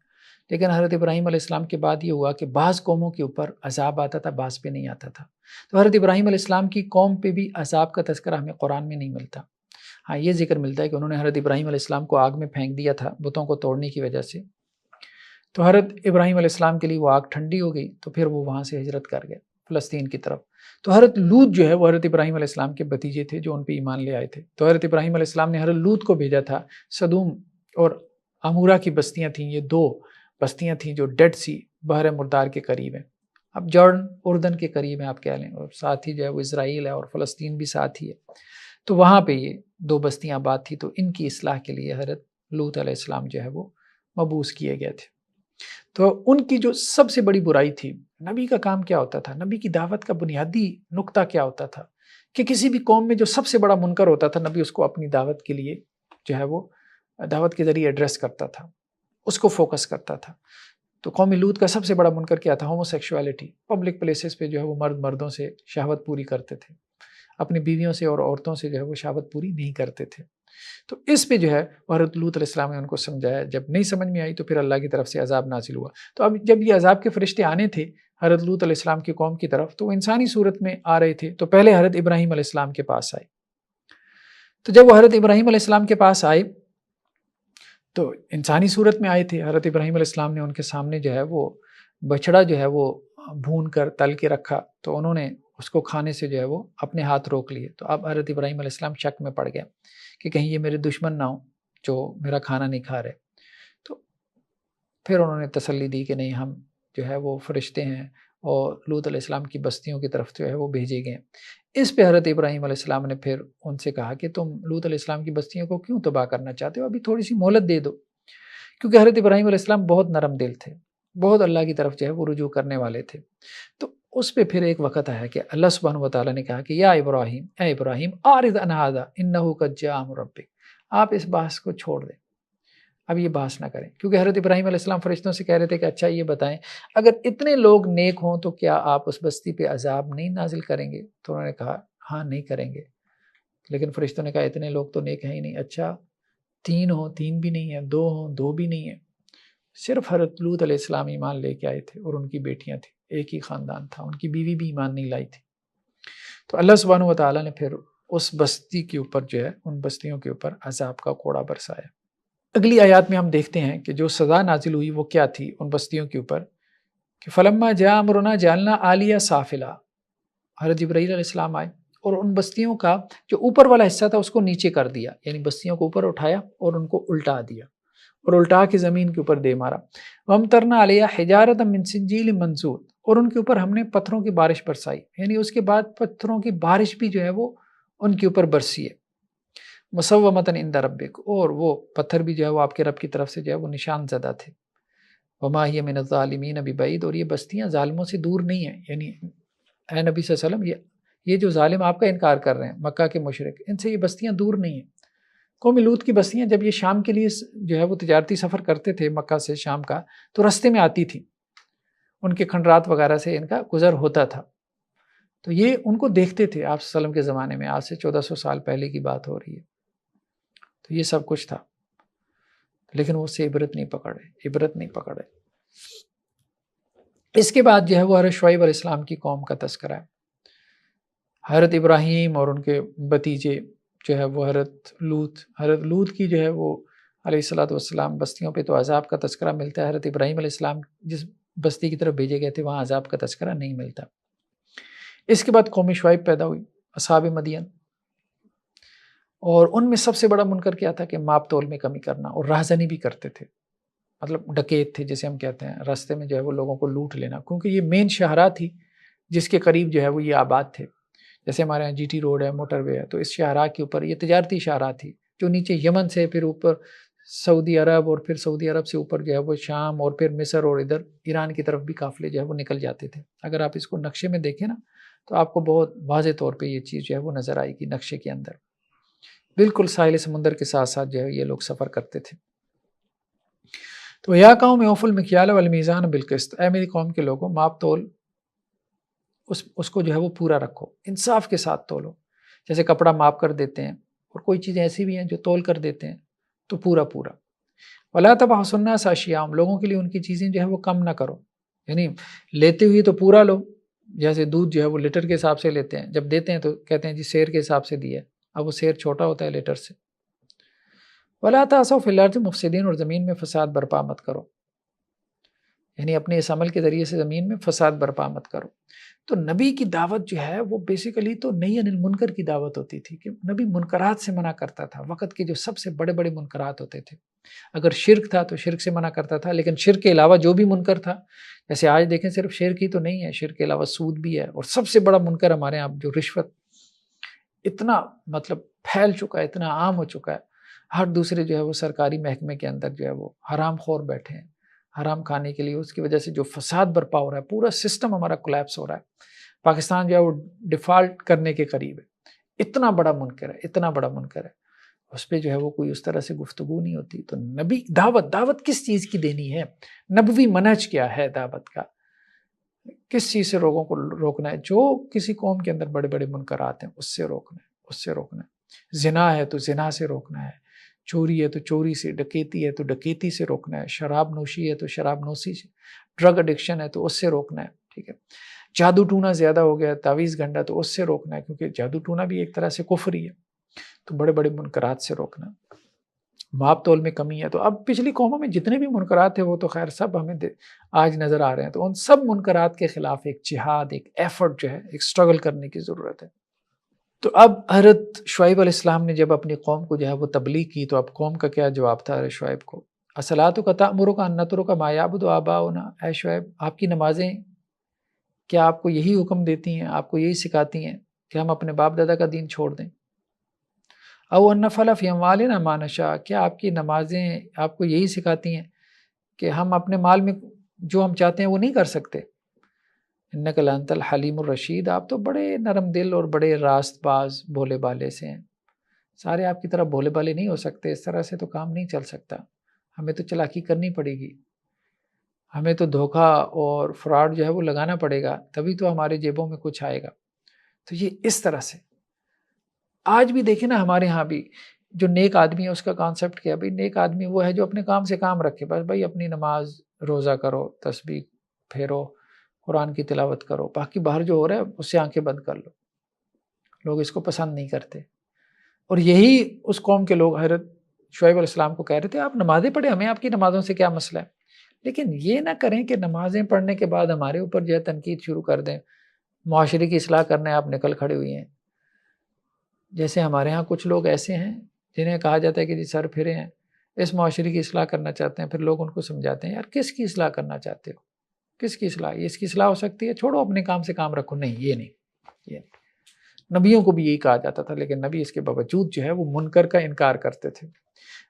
لیکن حضرت ابراہیم علیہ السلام کے بعد یہ ہوا کہ بعض قوموں کے اوپر عذاب آتا تھا، بعض پہ نہیں آتا تھا. تو حضرت ابراہیم علیہ السلام کی قوم پہ بھی عذاب کا تذکرہ ہمیں قرآن میں نہیں ملتا. ہاں یہ ذکر ملتا ہے کہ انہوں نے حضرت ابراہیم علیہ السلام کو آگ میں پھینک دیا تھا بتوں کو توڑنے کی وجہ سے. تو حضرت ابراہیم علیہ السلام کے لیے وہ آگ ٹھنڈی ہو گئی، تو پھر وہ وہاں سے ہجرت کر گئے فلسطین کی طرف. تو حضرت لوط جو ہے وہ حضرت ابراہیم علیہ السلام کے بھتیجے تھے جو ان پہ ایمان لے آئے تھے. تو حضرت ابراہیم علیہ السلام نے حضرت لوط کو بھیجا تھا. سدوم اور عمورہ کی بستیاں تھیں، یہ دو بستیاں تھیں جو ڈیڈ سی بحر مردار کے قریب ہیں، اب جارڈن اردن کے قریب ہیں آپ کہہ لیں، اور ساتھ ہی جو ہے وہ اسرائیل ہے اور فلسطین بھی ساتھ ہی ہے. تو وہاں پہ یہ دو بستیاں آباد تھی، تو ان کی اصلاح کے لیے حضرت لوط علیہ السلام جو ہے وہ مبعوث کیے گئے تھے. تو ان کی جو سب سے بڑی برائی تھی، نبی کا کام کیا ہوتا تھا، نبی کی دعوت کا بنیادی نقطہ کیا ہوتا تھا کہ کسی بھی قوم میں جو سب سے بڑا منکر ہوتا تھا، نبی اس کو اپنی دعوت کے لیے جو ہے وہ دعوت کے ذریعے ایڈریس کرتا تھا، اس کو فوکس کرتا تھا. تو قوم لوط کا سب سے بڑا منکر کیا تھا؟ Homo sexuality. پبلک پلیسز پہ جو ہے وہ مرد مردوں سے شہوت پوری کرتے تھے، اپنی بیویوں سے اور عورتوں سے جو ہے وہ شہوت پوری نہیں کرتے تھے. تو اس پہ جو ہے حضرت لوط علیہ السلام نے ان کو سمجھایا. جب نہیں سمجھ میں آئی تو پھر اللہ کی طرف سے عذاب نازل ہوا. تو اب جب یہ عذاب کے فرشتے آنے تھے حضرت لوط علیہ السلام کی قوم کی طرف، تو وہ انسانی صورت میں آ رہے تھے. تو پہلے حضرت ابراہیم علیہ السلام کے پاس آئے. تو جب وہ حضرت ابراہیم علیہ السلام کے پاس آئے تو انسانی صورت میں آئے تھے. حضرت ابراہیم علیہ السلام نے ان کے سامنے جو ہے وہ بچڑا جو ہے وہ بھون کر تل کے رکھا، تو انہوں نے اس کو کھانے سے جو ہے وہ اپنے ہاتھ روک لیے. تو اب حضرت ابراہیم علیہ السلام شک میں پڑ گیا کہ کہیں یہ میرے دشمن نہ ہوں جو میرا کھانا نہیں کھا رہے. تو پھر انہوں نے تسلی دی کہ نہیں، ہم جو ہے وہ فرشتے ہیں اور لوط علیہ السلام کی بستیوں کی طرف جو ہے وہ بھیجے گئے. اس پہ حضرت ابراہیم علیہ السلام نے پھر ان سے کہا کہ تم لوط علیہ السلام کی بستیوں کو کیوں تباہ کرنا چاہتے ہو، ابھی تھوڑی سی مہلت دے دو. کیونکہ حضرت ابراہیم علیہ السلام بہت نرم دل تھے، بہت اللہ کی طرف جو ہے وہ رجوع کرنے والے تھے. تو اس پہ پھر ایک وقت آیا کہ اللہ سبحانہ و تعالیٰ نے کہا کہ یا ابراہیم، اے ابراہیم، اعرض عن ھذا انہ قد جاء امر ربک، آپ اس بحث کو چھوڑ دیں، اب یہ بحث نہ کریں. کیونکہ حضرت ابراہیم علیہ السلام فرشتوں سے کہہ رہے تھے کہ اچھا یہ بتائیں، اگر اتنے لوگ نیک ہوں تو کیا آپ اس بستی پہ عذاب نہیں نازل کریں گے؟ تو انہوں نے کہا ہاں نہیں کریں گے. لیکن فرشتوں نے کہا اتنے لوگ تو نیک ہیں ہی نہیں. اچھا 3 ہوں، 3 بھی نہیں ہیں، 2 ہوں، 2 بھی نہیں ہیں. صرف حضرت لوط علیہ السلام ایمان لے کے آئے تھے اور ان کی بیٹیاں تھیں، ایک ہی خاندان تھا، ان کی بیوی بھی ایمان نہیں لائی تھی. تو اللہ سبحانہ و تعالیٰ نے پھر اس بستی کے اوپر جو ہے ان بستیوں کے اوپر عذاب کا کوڑا برسایا. اگلی آیات میں ہم دیکھتے ہیں کہ جو سزا نازل ہوئی وہ کیا تھی ان بستیوں کے اوپر کہ فلما جاء امرنا جعلنا عالیہ سافلہ. حضرت جبرائیل علیہ السلام آئے اور ان بستیوں کا جو اوپر والا حصہ تھا اس کو نیچے کر دیا، یعنی بستیوں کو اوپر اٹھایا اور ان کو الٹا دیا اور الٹا کے زمین کے اوپر دے مارا. وَأَمْطَرْنَا عَلَيْهَا حِجَارَةً مِّن سِجِّيلٍ مَّنضُودٍ، اور ان کے اوپر ہم نے پتھروں کی بارش برسائی، یعنی اس کے بعد پتھروں کی بارش بھی جو ہے وہ ان کے اوپر برسی ہے. مُصَوَّمَةً عِندَ رَبِّكَ، اور وہ پتھر بھی جو ہے وہ آپ کے رب کی طرف سے جو ہے وہ نشان زدہ تھے. وَمَا هِيَ مِنَ الظَّالِمِينَ بِبَعِيدٍ، اور یہ بستیاں ظالموں سے دور نہیں ہیں. یعنی اے نبی صلی اللہ علیہ وسلم، یہ جو ظالم آپ کا انکار کر رہے ہیں مکہ کے مشرک، ان سے یہ بستیاں دور نہیں ہیں. قوم لوط کی بستیاں جب یہ شام کے لیے جو ہے وہ تجارتی سفر کرتے تھے مکہ سے شام کا، تو رستے میں آتی تھی، ان کے کھنڈرات وغیرہ سے ان کا گزر ہوتا تھا. تو یہ ان کو دیکھتے تھے آپ صلی اللہ علیہ وسلم کے زمانے میں، آج سے 1400 سال پہلے کی بات ہو رہی ہے. تو یہ سب کچھ تھا، لیکن وہ اس سے عبرت نہیں پکڑے. اس کے بعد جو ہے وہ حضرت شعیب علیہ السلام کی قوم کا تذکرہ ہے. حضرت ابراہیم اور ان کے بھتیجے جو ہے وہ حضرت لوط کی جو ہے وہ علیہ الصلوۃ والسلام بستیوں پہ تو عذاب کا تذکرہ ملتا ہے. حضرت ابراہیم علیہ السلام جس بستی کی طرف بھیجے گئے تھے وہاں عذاب کا تذکرہ نہیں ملتا. اس کے بعد قوم شعیب پیدا ہوئی، اصحاب مدین، اور ان میں سب سے بڑا منکر کیا تھا کہ ماپ تول میں کمی کرنا، اور راہزنی بھی کرتے تھے، مطلب ڈکیت تھے جسے ہم کہتے ہیں، راستے میں جو ہے وہ لوگوں کو لوٹ لینا. کیونکہ یہ مین شاہراہ تھی جس کے قریب جو ہے وہ یہ آباد تھے. جیسے ہمارے یہاں جی ٹی روڈ ہے، موٹر وے ہے، تو اس شاہراہ کے اوپر یہ تجارتی شاہراہ تھی جو نیچے یمن سے پھر اوپر سعودی عرب اور پھر سعودی عرب سے اوپر جو ہے وہ شام اور پھر مصر اور ادھر ایران کی طرف بھی قافلے جو ہے وہ نکل جاتے تھے. اگر آپ اس کو نقشے میں دیکھیں نا تو آپ کو بہت واضح طور پہ یہ چیز جو ہے وہ نظر آئے گی نقشے کے اندر. بالکل ساحل سمندر کے ساتھ ساتھ جو ہے یہ لوگ سفر کرتے تھے. تو یا قوم اوفوا المکیال والمیزان بالقسط، اے میری قوم کے لوگوں ماپ تول اس کو جو ہے وہ پورا رکھو، انصاف کے ساتھ تولو. جیسے کپڑا ماپ کر دیتے ہیں اور کوئی چیزیں ایسی بھی ہیں جو تول کر دیتے ہیں تو پورا پورا. ولا تبخسوا الناس اشیاءهم، لوگوں کے لیے ان کی چیزیں جو ہے وہ کم نہ کرو، یعنی لیتے ہوئے تو پورا لو. جیسے دودھ جو ہے وہ لیٹر کے حساب سے لیتے ہیں، جب دیتے ہیں تو کہتے ہیں جی سیر کے حساب سے دیا ہے، اب وہ سیر چھوٹا ہوتا ہے لیٹر سے. ولا تعثوا فی الارض مفسدین، اور زمین میں فساد برپا مت کرو، یعنی اپنے اس عمل کے ذریعے سے زمین میں فساد برپا مت کرو. تو نبی کی دعوت جو ہے وہ بیسیکلی تو نہی عن المنکر کی دعوت ہوتی تھی کہ نبی منکرات سے منع کرتا تھا. وقت کے جو سب سے بڑے بڑے منکرات ہوتے تھے، اگر شرک تھا تو شرک سے منع کرتا تھا، لیکن شرک کے علاوہ جو بھی منکر تھا، جیسے آج دیکھیں صرف شرک ہی تو نہیں ہے، شرک کے علاوہ سود بھی ہے، اور سب سے بڑا منکر ہمارے یہاں جو رشوت اتنا مطلب پھیل چکا ہے، اتنا عام ہو چکا ہے. ہر دوسرے جو ہے وہ سرکاری محکمے کے اندر جو ہے وہ حرام خور بیٹھے ہیں حرام کھانے کے لیے. اس کی وجہ سے جو فساد برپا ہو رہا ہے، پورا سسٹم ہمارا کولیپس ہو رہا ہے. پاکستان جو ہے وہ ڈیفالٹ کرنے کے قریب ہے. اتنا بڑا منکر ہے، اتنا بڑا منکر ہے، اس پہ جو ہے وہ کوئی اس طرح سے گفتگو نہیں ہوتی. تو نبی دعوت کس چیز کی دینی ہے؟ نبوی منہج کیا ہے دعوت کا؟ کس چیز سے لوگوں کو روکنا ہے؟ جو کسی قوم کے اندر بڑے بڑے منکرات ہیں اس سے روکنا ہے، اس سے روکنا ہے. زنا ہے تو زنا سے روکنا ہے، چوری ہے تو چوری سے، ڈکیتی ہے تو ڈکیتی سے روکنا ہے، شراب نوشی ہے تو شراب نوشی سے، ڈرگ ایڈکشن ہے تو اس سے روکنا ہے. ٹھیک ہے، جادو ٹونا زیادہ ہو گیا، تعویذ گنڈا، تو اس سے روکنا ہے، کیونکہ جادو ٹونا بھی ایک طرح سے کفر ہی ہے. تو بڑے بڑے منکرات سے روکنا. ماپ تول میں کمی ہے. تو اب پچھلی قوموں میں جتنے بھی منکرات تھے وہ تو خیر سب ہمیں آج نظر آ رہے ہیں. تو ان سب منکرات کے خلاف ایک جہاد، ایک ایفرٹ جو ہے، ایک اسٹرگل کرنے کی ضرورت ہے. تو اب حضرت شعیب علیہ السلام نے جب اپنی قوم کو جو ہے وہ تبلیغ کی تو اب قوم کا کیا جواب تھا حضرت شعیب کو؟ اصلاتک تأمرک ان نترک ما یعبد آباؤنا، اے شعیب آپ کی نمازیں کیا آپ کو یہی حکم دیتی ہیں، آپ کو یہی سکھاتی ہیں کہ ہم اپنے باپ دادا کا دین چھوڑ دیں؟ او ان نفعل فی اموالنا ما نشاء، کیا آپ کی نمازیں آپ کو یہی سکھاتی ہیں کہ ہم اپنے مال میں جو ہم چاہتے ہیں وہ نہیں کر سکتے؟ انک لانت الحلیم الرشید، آپ تو بڑے نرم دل اور بڑے راست باز بھولے بالے سے ہیں. سارے آپ کی طرح بھولے بالے نہیں ہو سکتے، اس طرح سے تو کام نہیں چل سکتا. ہمیں تو چلاکی کرنی پڑے گی، ہمیں تو دھوکہ اور فراڈ جو ہے وہ لگانا پڑے گا، تبھی تو ہمارے جیبوں میں کچھ آئے گا. تو یہ اس طرح سے آج بھی دیکھیں نا، ہمارے ہاں بھی جو نیک آدمی ہے اس کا کانسیپٹ کیا؟ بھائی نیک آدمی وہ ہے جو اپنے کام سے کام رکھے، بس بھائی اپنی نماز روزہ کرو، تسبیح پھیرو، قرآن کی تلاوت کرو، باقی باہر جو ہو رہا ہے اس سے آنکھیں بند کر لو. لوگ اس کو پسند نہیں کرتے. اور یہی اس قوم کے لوگ حضرت شعیب علیہ السلام کو کہہ رہے تھے آپ نمازیں پڑھیں، ہمیں آپ کی نمازوں سے کیا مسئلہ ہے؟ لیکن یہ نہ کریں کہ نمازیں پڑھنے کے بعد ہمارے اوپر جو ہے تنقید شروع کر دیں، معاشرے کی اصلاح کرنے آپ نکل کھڑے ہوئے ہیں. جیسے ہمارے ہاں کچھ لوگ ایسے ہیں جنہیں کہا جاتا ہے کہ جی سر پھرے ہیں، اس معاشرے کی اصلاح کرنا چاہتے ہیں، پھر لوگ ان کو سمجھاتے ہیں یار کس کی اصلاح کرنا چاہتے ہو، کس کی اصلاح؟ اس کی اصلاح ہو سکتی ہے، چھوڑو اپنے کام سے کام رکھو. نہیں، یہ نہیں. نبیوں کو بھی یہی کہا جاتا تھا، لیکن نبی اس کے باوجود جو ہے وہ منکر کا انکار کرتے تھے.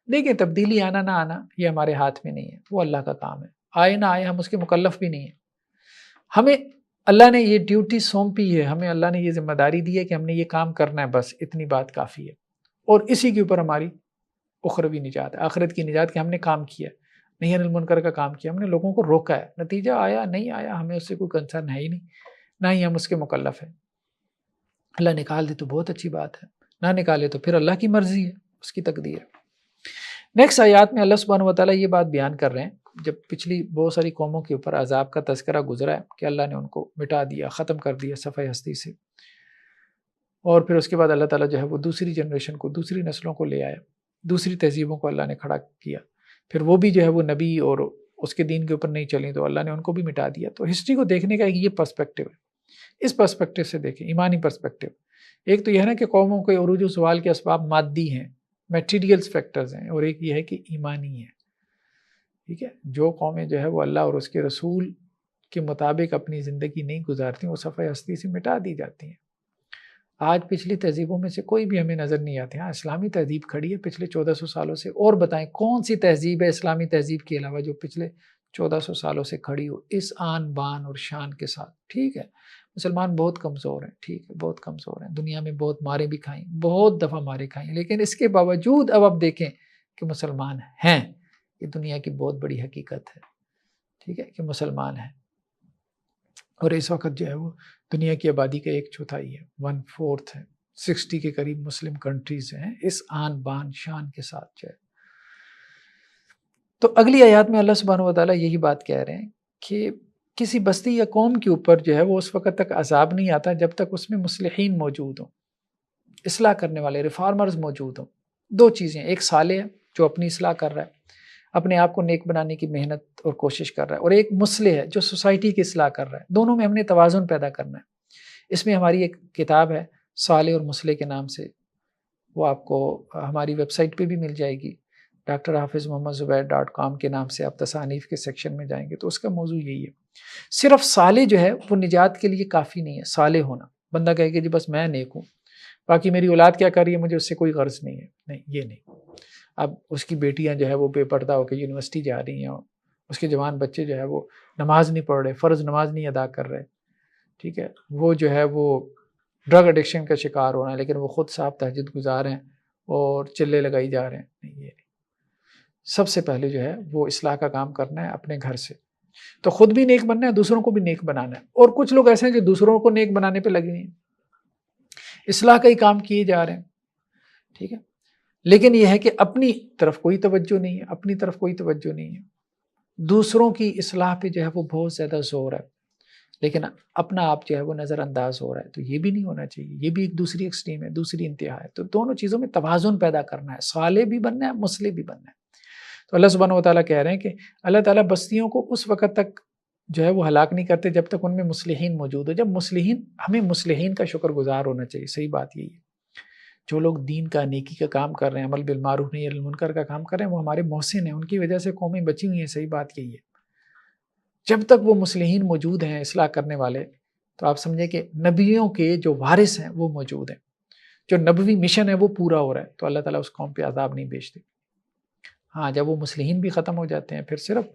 دیکھیں تبدیلی آنا نہ آنا یہ ہمارے ہاتھ میں نہیں ہے، وہ اللہ کا کام ہے. آئے نہ آئے ہم اس کے مکلف بھی نہیں ہیں. ہمیں اللہ نے یہ ڈیوٹی سونپی ہے، ہمیں اللہ نے یہ ذمہ داری دی ہے کہ ہم نے یہ کام کرنا ہے، بس اتنی بات کافی ہے. اور اسی کے اوپر ہماری اخروی نجات ہے، آخرت کی نجات، کہ ہم نے کام کیا، نہیں عن المنکر کا کام کیا، ہم نے لوگوں کو روکا ہے. نتیجہ آیا نہیں آیا ہمیں اس سے کوئی کنسرن ہے ہی نہیں، نہ ہی ہم اس کے مکلف ہیں. اللہ نکال دے تو بہت اچھی بات ہے، نہ نکالے تو پھر اللہ کی مرضی ہے، اس کی تقدیر ہے. نیکسٹ آیات میں اللہ سبحانہ وتعالیٰ یہ بات بیان کر رہے ہیں، جب پچھلی بہت ساری قوموں کے اوپر عذاب کا تذکرہ گزرا ہے کہ اللہ نے ان کو مٹا دیا، ختم کر دیا صفحہ ہستی سے، اور پھر اس کے بعد اللہ تعالیٰ جو ہے وہ دوسری جنریشن کو، دوسری نسلوں کو لے آیا، دوسری تہذیبوں کو اللہ نے کھڑا کیا، پھر وہ بھی جو ہے وہ نبی اور اس کے دین کے اوپر نہیں چلیں تو اللہ نے ان کو بھی مٹا دیا. تو ہسٹری کو دیکھنے کا ایک یہ پرسپیکٹو ہے، اس پرسپیکٹو سے دیکھیں، ایمانی پرسپیکٹو. ایک تو یہ ہے نا کہ قوموں کے عروج و زوال کے اسباب مادی ہیں، میٹیریلز فیکٹرز ہیں، اور ایک یہ ہے کہ ایمانی ہے. ٹھیک ہے، جو قومیں جو ہے وہ اللہ اور اس کے رسول کے مطابق اپنی زندگی نہیں گزارتی، وہ صفحہ ہستی سے مٹا دی جاتی ہیں. آج پچھلی تہذیبوں میں سے کوئی بھی ہمیں نظر نہیں آتی. ہاں اسلامی تہذیب کھڑی ہے پچھلے 1400 سالوں سے. اور بتائیں کون سی تہذیب ہے اسلامی تہذیب کے علاوہ جو پچھلے 1400 سالوں سے کھڑی ہو اس آن بان اور شان کے ساتھ. ٹھیک ہے مسلمان بہت کمزور ہیں, ٹھیک ہے بہت کمزور ہیں, دنیا میں بہت مارے بھی کھائیں, بہت دفعہ مارے کھائیں, لیکن اس کے باوجود اب آپ دیکھیں کہ مسلمان ہیں. یہ دنیا کی بہت بڑی حقیقت ہے, ٹھیک ہے کہ مسلمان ہیں. اور اس وقت جو ہے وہ دنیا کی آبادی کا 1/4 ہے, 1/4 ہے, 60 کے قریب مسلم کنٹریز ہیں اس آن بان شان کے ساتھ جو ہے. تو اگلی آیات میں اللہ سبحانہ و تعالیٰ یہی بات کہہ رہے ہیں کہ کسی بستی یا قوم کے اوپر جو ہے وہ اس وقت تک عذاب نہیں آتا جب تک اس میں مصلحین موجود ہوں, اصلاح کرنے والے ریفارمرز موجود ہوں. دو چیزیں, ایک صالح ہے جو اپنی اصلاح کر رہا ہے, اپنے آپ کو نیک بنانے کی محنت اور کوشش کر رہا ہے, اور ایک مصلح ہے جو سوسائٹی کی اصلاح کر رہا ہے. دونوں میں ہم نے توازن پیدا کرنا ہے. اس میں ہماری ایک کتاب ہے صالح اور مصلح کے نام سے, وہ آپ کو ہماری ویب سائٹ پہ بھی مل جائے گی, ڈاکٹر حافظ محمد زبیر.com کے نام سے آپ تصانیف کے سیکشن میں جائیں گے تو اس کا موضوع یہی ہے. صرف صالح جو ہے وہ نجات کے لیے کافی نہیں ہے. صالح ہونا, بندہ کہے کہ جی بس میں نیک ہوں, باقی میری اولاد کیا کر رہی ہے مجھے اس سے کوئی غرض نہیں ہے, نہیں یہ نہیں. اب اس کی بیٹیاں جو ہے وہ بے پردہ ہو کے یونیورسٹی جا رہی ہیں, اس کے جوان بچے جو ہے وہ نماز نہیں پڑھ رہے, فرض نماز نہیں ادا کر رہے, ٹھیک ہے, وہ جو ہے وہ ڈرگ ایڈکشن کا شکار ہونا ہے, لیکن وہ خود صاحب تہجد گزار ہیں اور چلے لگائی جا رہے ہیں. نہیں یہ نہیں. سب سے پہلے جو ہے وہ اصلاح کا کام کرنا ہے اپنے گھر سے, تو خود بھی نیک بننا ہے, دوسروں کو بھی نیک بنانا ہے. اور کچھ لوگ ایسے ہیں جو دوسروں کو نیک بنانے پہ لگے ہیں, اصلاح کا ہی کام کیے جا رہے ہیں, ٹھیک ہے, لیکن یہ ہے کہ اپنی طرف کوئی توجہ نہیں ہے, اپنی طرف کوئی توجہ نہیں ہے. دوسروں کی اصلاح پہ جو ہے وہ بہت زیادہ زور ہے, لیکن اپنا آپ جو ہے وہ نظر انداز ہو رہا ہے. تو یہ بھی نہیں ہونا چاہیے, یہ بھی ایک دوسری ایکسٹریم ہے, دوسری انتہا ہے. تو دونوں چیزوں میں توازن پیدا کرنا ہے, صالح بھی بننا ہے, مصلح بھی بننا ہے. تو اللہ سبحانہ و تعالیٰ کہہ رہے ہیں کہ اللہ تعالیٰ بستیوں کو اس وقت تک جو ہے وہ ہلاک نہیں کرتے جب تک ان میں مصلحین موجود ہو. جب مصلحین, ہمیں مصلحین کا شکر گزار ہونا چاہیے. صحیح بات یہی ہے, جو لوگ دین کا نیکی کا کام کر رہے ہیں, عمل بالمعروف نہی عن المنکر کا کام کر رہے ہیں, وہ ہمارے محسن ہیں, ان کی وجہ سے قومیں بچی ہوئی ہیں. صحیح بات یہی ہے. جب تک وہ مصلحین موجود ہیں, اصلاح کرنے والے, تو آپ سمجھیں کہ نبیوں کے جو وارث ہیں وہ موجود ہیں, جو نبوی مشن ہے وہ پورا ہو رہا ہے, تو اللہ تعالیٰ اس قوم پہ عذاب نہیں بھیجتے. ہاں جب وہ مصلحین بھی ختم ہو جاتے ہیں, پھر صرف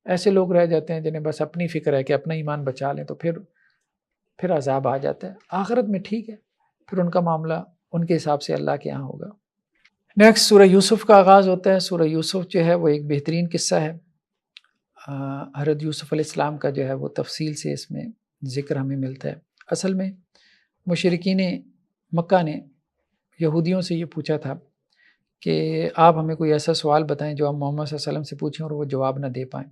ایسے لوگ رہ جاتے ہیں جنہیں بس اپنی فکر ہے کہ اپنا ایمان بچا لیں, تو پھر عذاب آ جاتا ہے. آخرت میں ٹھیک ہے, پھر ان کا معاملہ ان کے حساب سے اللہ کے یہاں ہوگا. نیکسٹ سورہ یوسف کا آغاز ہوتا ہے. سورہ یوسف جو ہے وہ ایک بہترین قصہ ہے. حضرت یوسف علیہ السلام کا جو ہے وہ تفصیل سے اس میں ذکر ہمیں ملتا ہے. اصل میں مشرکین مکہ نے یہودیوں سے یہ پوچھا تھا کہ آپ ہمیں کوئی ایسا سوال بتائیں جو ہم محمد صلی اللہ علیہ وسلم سے پوچھیں اور وہ جواب نہ دے پائیں,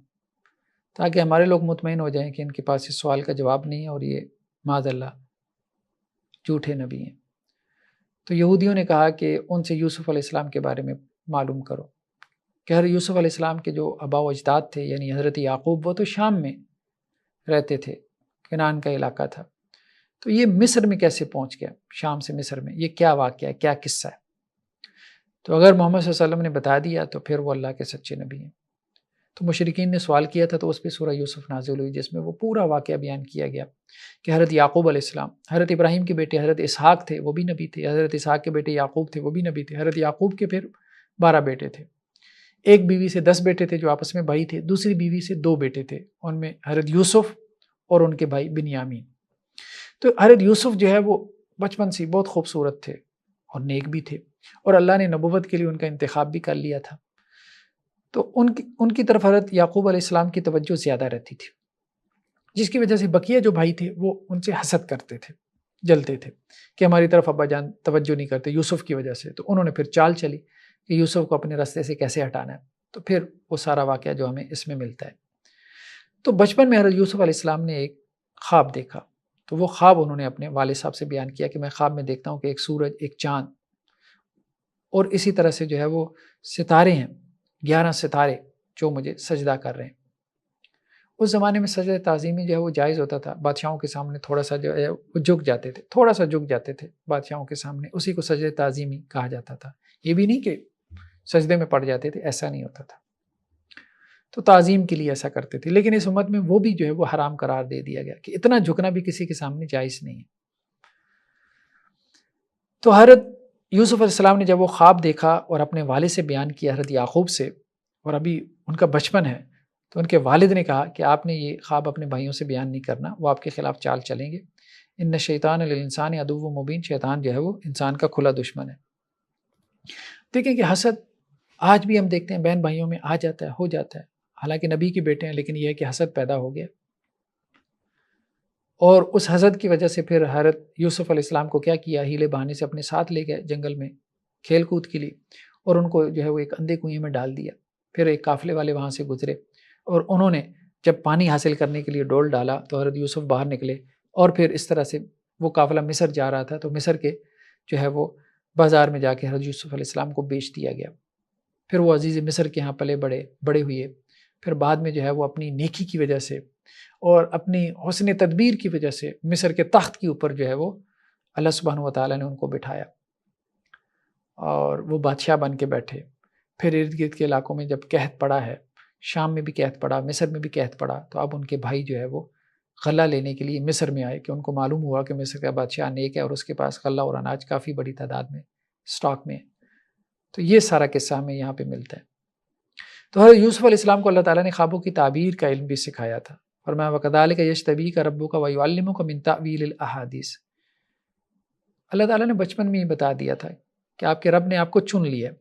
تاکہ ہمارے لوگ مطمئن ہو جائیں کہ ان کے پاس اس سوال کا جواب نہیں ہے اور یہ معاذ اللہ جھوٹے نبی ہیں. تو یہودیوں نے کہا کہ ان سے یوسف علیہ السلام کے بارے میں معلوم کرو کہ حضرت یوسف علیہ السلام کے جو آبا و اجداد تھے, یعنی حضرت یعقوب, وہ تو شام میں رہتے تھے, کنعان کا علاقہ تھا, تو یہ مصر میں کیسے پہنچ گیا, شام سے مصر میں, یہ کیا واقعہ ہے, کیا قصہ ہے. تو اگر محمد صلی اللہ علیہ وسلم نے بتا دیا تو پھر وہ اللہ کے سچے نبی ہیں. تو مشرکین نے سوال کیا تھا, تو اس پہ سورہ یوسف نازل ہوئی جس میں وہ پورا واقعہ بیان کیا گیا کہ حضرت یعقوب علیہ السلام, حضرت ابراہیم کے بیٹے حضرت اسحاق تھے, وہ بھی نبی تھے, حضرت اسحاق کے بیٹے یعقوب تھے, وہ بھی نبی تھے, حضرت یعقوب کے پھر 12 بیٹے تھے, ایک بیوی سے 10 بیٹے تھے جو آپس میں بھائی تھے, دوسری بیوی سے 2 بیٹے تھے, ان میں حضرت یوسف اور ان کے بھائی بنیامین. تو حضرت یوسف جو ہے وہ بچپن سے بہت خوبصورت تھے اور نیک بھی تھے, اور اللہ نے نبوت کے لیے ان کا انتخاب بھی کر لیا تھا. تو ان کی طرف حضرت یعقوب علیہ السلام کی توجہ زیادہ رہتی تھی, جس کی وجہ سے بقیہ جو بھائی تھے وہ ان سے حسد کرتے تھے, جلتے تھے کہ ہماری طرف ابا جان توجہ نہیں کرتے یوسف کی وجہ سے. تو انہوں نے پھر چال چلی کہ یوسف کو اپنے راستے سے کیسے ہٹانا ہے. تو پھر وہ سارا واقعہ جو ہمیں اس میں ملتا ہے. تو بچپن میں حضرت یوسف علیہ السلام نے ایک خواب دیکھا, تو وہ خواب انہوں نے اپنے والد صاحب سے بیان کیا کہ میں خواب میں دیکھتا ہوں کہ ایک سورج, ایک چاند, اور اسی طرح سے جو ہے وہ ستارے ہیں, 11 ستارے جو مجھے سجدہ کر رہے ہیں. اس زمانے میں سجدہ تعظیمی جو ہے وہ جائز ہوتا تھا, بادشاہوں کے سامنے تھوڑا سا جو ہے وہ جھک جاتے تھے, تھوڑا سا جھک جاتے تھے بادشاہوں کے سامنے, اسی کو سجدہ تعظیمی کہا جاتا تھا. یہ بھی نہیں کہ سجدے میں پڑ جاتے تھے, ایسا نہیں ہوتا تھا. تو تعظیم کے لیے ایسا کرتے تھے, لیکن اس امت میں وہ بھی جو ہے وہ حرام قرار دے دیا گیا کہ اتنا جھکنا بھی کسی کے سامنے جائز نہیں ہے. تو حضرت یوسف علیہ السلام نے جب وہ خواب دیکھا اور اپنے والد سے بیان کیا حضرت یعقوب سے، اور ابھی ان کا بچپن ہے، تو ان کے والد نے کہا کہ آپ نے یہ خواب اپنے بھائیوں سے بیان نہیں کرنا، وہ آپ کے خلاف چال چلیں گے۔ ان شیطان للانسان عدو مبین، شیطان جو ہے وہ انسان کا کھلا دشمن ہے۔ دیکھیں کہ حسد آج بھی ہم دیکھتے ہیں بہن بھائیوں میں آ جاتا ہے، ہو جاتا ہے، حالانکہ نبی کے بیٹے ہیں، لیکن یہ ہے کہ حسد پیدا ہو گیا، اور اس حسد کی وجہ سے پھر حضرت یوسف علیہ السلام کو کیا کیا، ہیلے بہانے سے اپنے ساتھ لے گئے جنگل میں کھیل کود کے لیے، اور ان کو جو ہے وہ ایک اندھے کنویں میں ڈال دیا۔ پھر ایک قافلے والے وہاں سے گزرے، اور انہوں نے جب پانی حاصل کرنے کے لیے ڈول ڈالا تو حضرت یوسف باہر نکلے، اور پھر اس طرح سے وہ قافلہ مصر جا رہا تھا، تو مصر کے جو ہے وہ بازار میں جا کے حضرت یوسف علیہ السلام کو بیچ دیا گیا۔ پھر وہ عزیز مصر کے ہاں پلے بڑے ہوئے، پھر بعد میں جو ہے وہ اپنی نیکی کی وجہ سے اور اپنی حسن تدبیر کی وجہ سے مصر کے تخت کے اوپر جو ہے وہ اللہ سبحانہ و تعالیٰ نے ان کو بٹھایا، اور وہ بادشاہ بن کے بیٹھے۔ پھر ارد گرد کے علاقوں میں جب قحط پڑا ہے، شام میں بھی قحط پڑا، مصر میں بھی قحط پڑا، تو اب ان کے بھائی جو ہے وہ غلہ لینے کے لیے مصر میں آئے، کہ ان کو معلوم ہوا کہ مصر کا بادشاہ نیک ہے اور اس کے پاس غلہ اور اناج کافی بڑی تعداد میں اسٹاک میں ہے۔ تو یہ سارا قصہ ہمیں یہاں پہ ملتا ہے۔ تو حضرت یوسف علیہ السلام کو اللہ تعالیٰ نے خوابوں کی تعبیر کا علم بھی سکھایا تھا، فرمایا وَكَذَلِكَ يَجْتَبِيكَ رَبُّكَ وَيُعَلِّمُكَ مِن تَأْوِيلِ الْأَحَادِيثِ۔ اللہ تعالیٰ نے بچپن میں ہی بتا دیا تھا کہ آپ کے رب نے آپ کو چن لیا ہے،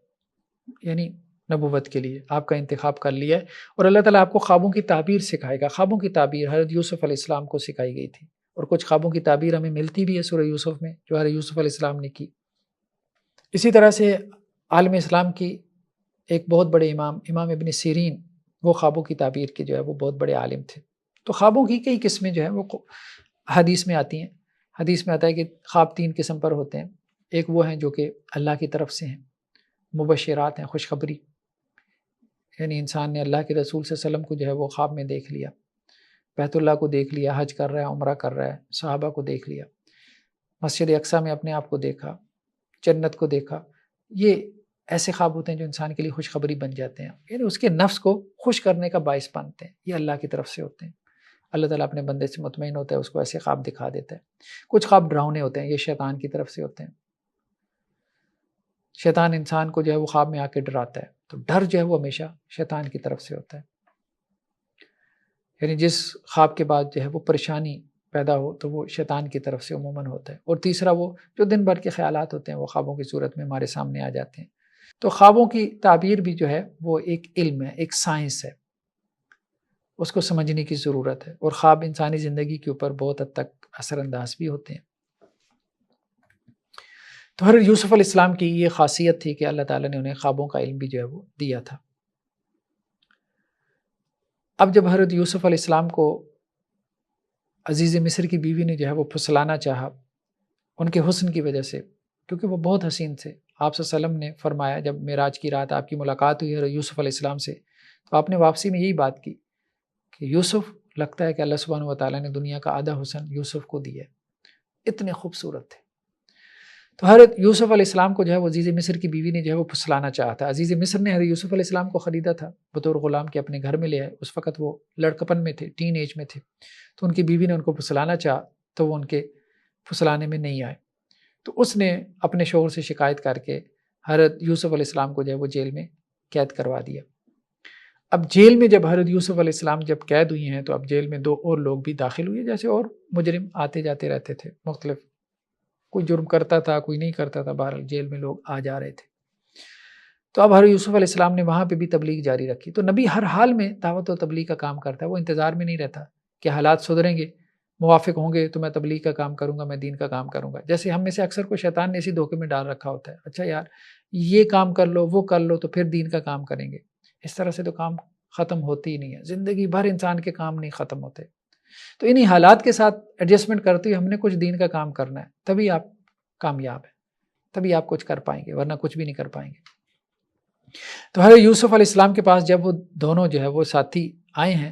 یعنی نبوت کے لیے آپ کا انتخاب کر لیا ہے، اور اللہ تعالیٰ آپ کو خوابوں کی تعبیر سکھائے گا۔ خوابوں کی تعبیر حضرت یوسف علیہ السلام کو سکھائی گئی تھی، اور کچھ خوابوں کی تعبیر ہمیں ملتی بھی ہے سورہ یوسف میں، جو حضرت یوسف علیہ السلام نے کی۔ اسی طرح سے عالم اسلام کی ایک بہت بڑے امام ابن سیرین، وہ خوابوں کی تعبیر کے جو ہے وہ بہت بڑے عالم تھے۔ تو خوابوں کی کئی قسمیں جو ہیں وہ حدیث میں آتی ہیں۔ حدیث میں آتا ہے کہ خواب 3 قسم پر ہوتے ہیں۔ ایک وہ ہیں جو کہ اللہ کی طرف سے ہیں، مبشرات ہیں، خوشخبری، یعنی انسان نے اللہ کے رسول صلی اللہ علیہ وسلم کو جو ہے وہ خواب میں دیکھ لیا، بیت اللہ کو دیکھ لیا، حج کر رہا ہے، عمرہ کر رہا ہے، صحابہ کو دیکھ لیا، مسجد اقصیٰ میں اپنے آپ کو دیکھا، جنت کو دیکھا۔ یہ ایسے خواب ہوتے ہیں جو انسان کے لیے خوشخبری بن جاتے ہیں، یعنی اس کے نفس کو خوش کرنے کا باعث بنتے ہیں۔ یہ اللہ کی طرف سے ہوتے ہیں، اللہ تعالیٰ اپنے بندے سے مطمئن ہوتا ہے، اس کو ایسے خواب دکھا دیتا ہے۔ کچھ خواب ڈراؤنے ہوتے ہیں، یہ شیطان کی طرف سے ہوتے ہیں۔ شیطان انسان کو جو ہے وہ خواب میں آ کے ڈراتا ہے، تو ڈر جو ہے وہ ہمیشہ شیطان کی طرف سے ہوتا ہے، یعنی جس خواب کے بعد جو ہے وہ پریشانی پیدا ہو تو وہ شیطان کی طرف سے عموماً ہوتا ہے۔ اور تیسرا وہ جو دن بھر کے خیالات ہوتے ہیں وہ خوابوں کی صورت میں ہمارے سامنے آ جاتے ہیں۔ تو خوابوں کی تعبیر بھی جو ہے وہ ایک علم ہے، ایک سائنس ہے، اس کو سمجھنے کی ضرورت ہے، اور خواب انسانی زندگی کے اوپر بہت حد تک اثر انداز بھی ہوتے ہیں۔ تو حضرت یوسف علیہ السلام کی یہ خاصیت تھی کہ اللہ تعالیٰ نے انہیں خوابوں کا علم بھی جو ہے وہ دیا تھا۔ اب جب حضرت یوسف علیہ السلام کو عزیز مصر کی بیوی نے جو ہے وہ پھسلانا چاہا ان کے حسن کی وجہ سے، کیونکہ وہ بہت حسین تھے، آپ صلی اللہ علیہ وسلم نے فرمایا جب معراج کی رات آپ کی ملاقات ہوئی حضرت یوسف علیہ السلام سے، تو آپ نے واپسی میں یہی بات کی کہ یوسف، لگتا ہے کہ اللہ سبحانہ و تعالیٰ نے دنیا کا آدھا حسن یوسف کو دیا ہے، اتنے خوبصورت تھے۔ تو حضرت یوسف علیہ السلام کو جو ہے وہ عزیز مصر کی بیوی نے جو ہے وہ پھسلانا چاہا تھا۔ عزیز مصر نے حضرت یوسف علیہ السلام کو خریدا تھا بطور غلام کے، اپنے گھر میں لے آئے، اس وقت وہ لڑکپن میں تھے، ٹین ایج میں تھے، تو ان کی بیوی نے ان کو پھسلانا چاہا تو وہ ان کے پھسلانے میں نہیں آئے، تو اس نے اپنے شوہر سے شکایت کر کے حضرت یوسف علیہ السلام کو جو ہے وہ جیل میں قید کروا دیا۔ اب جیل میں جب حضرت یوسف علیہ السلام جب قید ہوئی ہیں تو اب جیل میں 2 اور لوگ بھی داخل ہوئے، جیسے اور مجرم آتے جاتے رہتے تھے، مختلف کوئی جرم کرتا تھا، کوئی نہیں کرتا تھا، بہرحال جیل میں لوگ آ جا رہے تھے۔ تو اب حضرت یوسف علیہ السلام نے وہاں پہ بھی تبلیغ جاری رکھی۔ تو نبی ہر حال میں دعوت و تبلیغ کا کام کرتا ہے، وہ انتظار میں نہیں رہتا کہ حالات سدھریں گے، موافق ہوں گے تو میں تبلیغ کا کام کروں گا، میں دین کا کام کروں گا۔ جیسے ہم میں سے اکثر کو شیطان نے اسی دھوکے میں ڈال رکھا ہوتا ہے، اچھا یار یہ کام کر لو، وہ کر لو تو پھر دین کا کام کریں گے۔ اس طرح سے تو کام ختم ہوتی ہی نہیں ہے، زندگی بھر انسان کے کام نہیں ختم ہوتے۔ تو انہی حالات کے ساتھ ایڈجسٹمنٹ کرتے ہوئے ہم نے کچھ دین کا کام کرنا ہے، تبھی آپ کامیاب ہیں، تبھی آپ کچھ کر پائیں گے، ورنہ کچھ بھی نہیں کر پائیں گے۔ تو حضرت یوسف علیہ السلام کے پاس جب وہ دونوں جو ہے وہ ساتھی آئے ہیں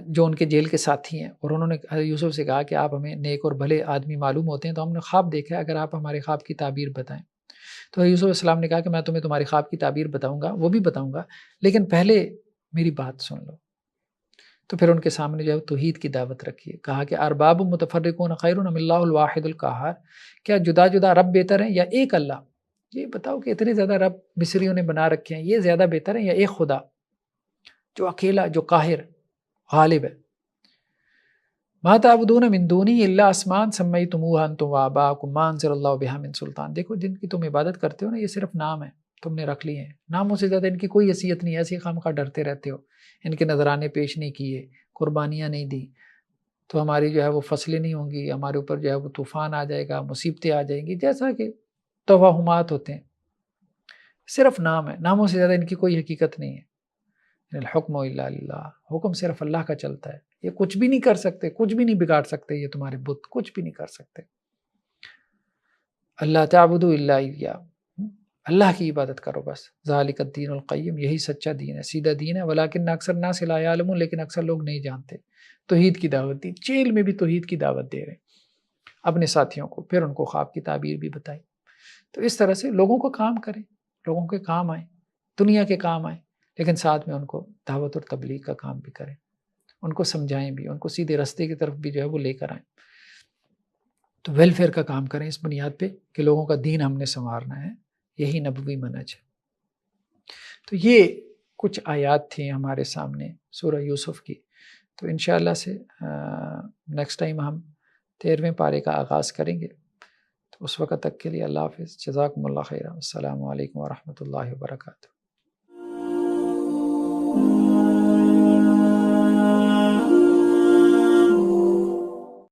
جو ان کے جیل کے ساتھی ہیں، اور انہوں نے حضرت یوسف سے کہا کہ آپ ہمیں نیک اور بھلے آدمی معلوم ہوتے ہیں، تو ہم نے خواب دیکھا ہے، اگر آپ ہمارے خواب کی تعبیر بتائیں۔ تو حضرت یوسف علیہ السلام نے کہا کہ میں تمہیں تمہارے خواب کی تعبیر بتاؤں گا، وہ بھی بتاؤں گا، لیکن پہلے میری بات سن لو۔ تو پھر ان کے سامنے جو ہے توحید کی دعوت رکھی ہے، کہا کہ ارباب متفرقون خیر ام اللہ الواحد القہار، کیا جدا جدا رب بہتر ہیں یا ایک اللہ؟ یہ بتاؤ کہ اتنے زیادہ رب مصریوں نے بنا رکھے ہیں، یہ زیادہ بہتر ہیں یا ایک خدا جو اکیلا، جو قاہر غالب ہے؟ ما تعبدون من دونی الا اسمان سمیتموها انتم وآباؤکم ما انزل اللہ بہا من سلطان۔ دیکھو جن کی تم عبادت کرتے ہو نا، یہ صرف نام ہے، تم نے رکھ لیے ہیں، ناموں سے زیادہ ان کی کوئی حیثیت نہیں ہے، ایسی خواہ ڈرتے رہتے ہو، ان کے نذرانے پیش نہیں کیے، قربانیاں نہیں دی، تو ہماری جو ہے وہ فصلیں نہیں ہوں گی، ہمارے اوپر جو ہے وہ طوفان آ جائے گا، مصیبتیں آ جائیں گی، جیسا کہ توہمات ہوتے ہیں۔ صرف نام ہے، ناموں سے زیادہ ان کی کوئی حقیقت نہیں ہے۔ الحکم الا للہ، حکم صرف اللہ کا چلتا ہے، یہ کچھ بھی نہیں کر سکتے، کچھ بھی نہیں بگاڑ سکتے، یہ تمہارے بت کچھ بھی نہیں کر سکتے۔ اللہ تعبدوا الا اياه، اللہ کی عبادت کرو بس، ذالک الدین القیم، یہی سچا دین ہے، سیدھا دین ہے، ولکن اکثر الناس لا یعلمون، لیکن اکثر لوگ نہیں جانتے۔ توحید کی دعوت دی، جیل میں بھی توحید کی دعوت دے رہے اپنے ساتھیوں کو، پھر ان کو خواب کی تعبیر بھی بتائی۔ تو اس طرح سے لوگوں کو کام کریں، لوگوں کے کام آئیں، دنیا کے کام آئیں، لیکن ساتھ میں ان کو دعوت اور تبلیغ کا کام بھی کریں، ان کو سمجھائیں بھی، ان کو سیدھے راستے کی طرف بھی جو ہے وہ لے کر آئیں۔ تو ویلفیئر کا کام کریں اس بنیاد پہ کہ لوگوں کا دین ہم نے سنوارنا ہے، یہی نبوی منہج ہے۔ تو یہ کچھ آیات تھیں ہمارے سامنے سورہ یوسف کی۔ تو انشاءاللہ سے نیکسٹ ٹائم ہم 13ویں پارے کا آغاز کریں گے۔ تو اس وقت تک کے لیے اللہ حافظ، جزاکم اللہ خیر، السلام علیکم ورحمۃ اللہ وبرکاتہ۔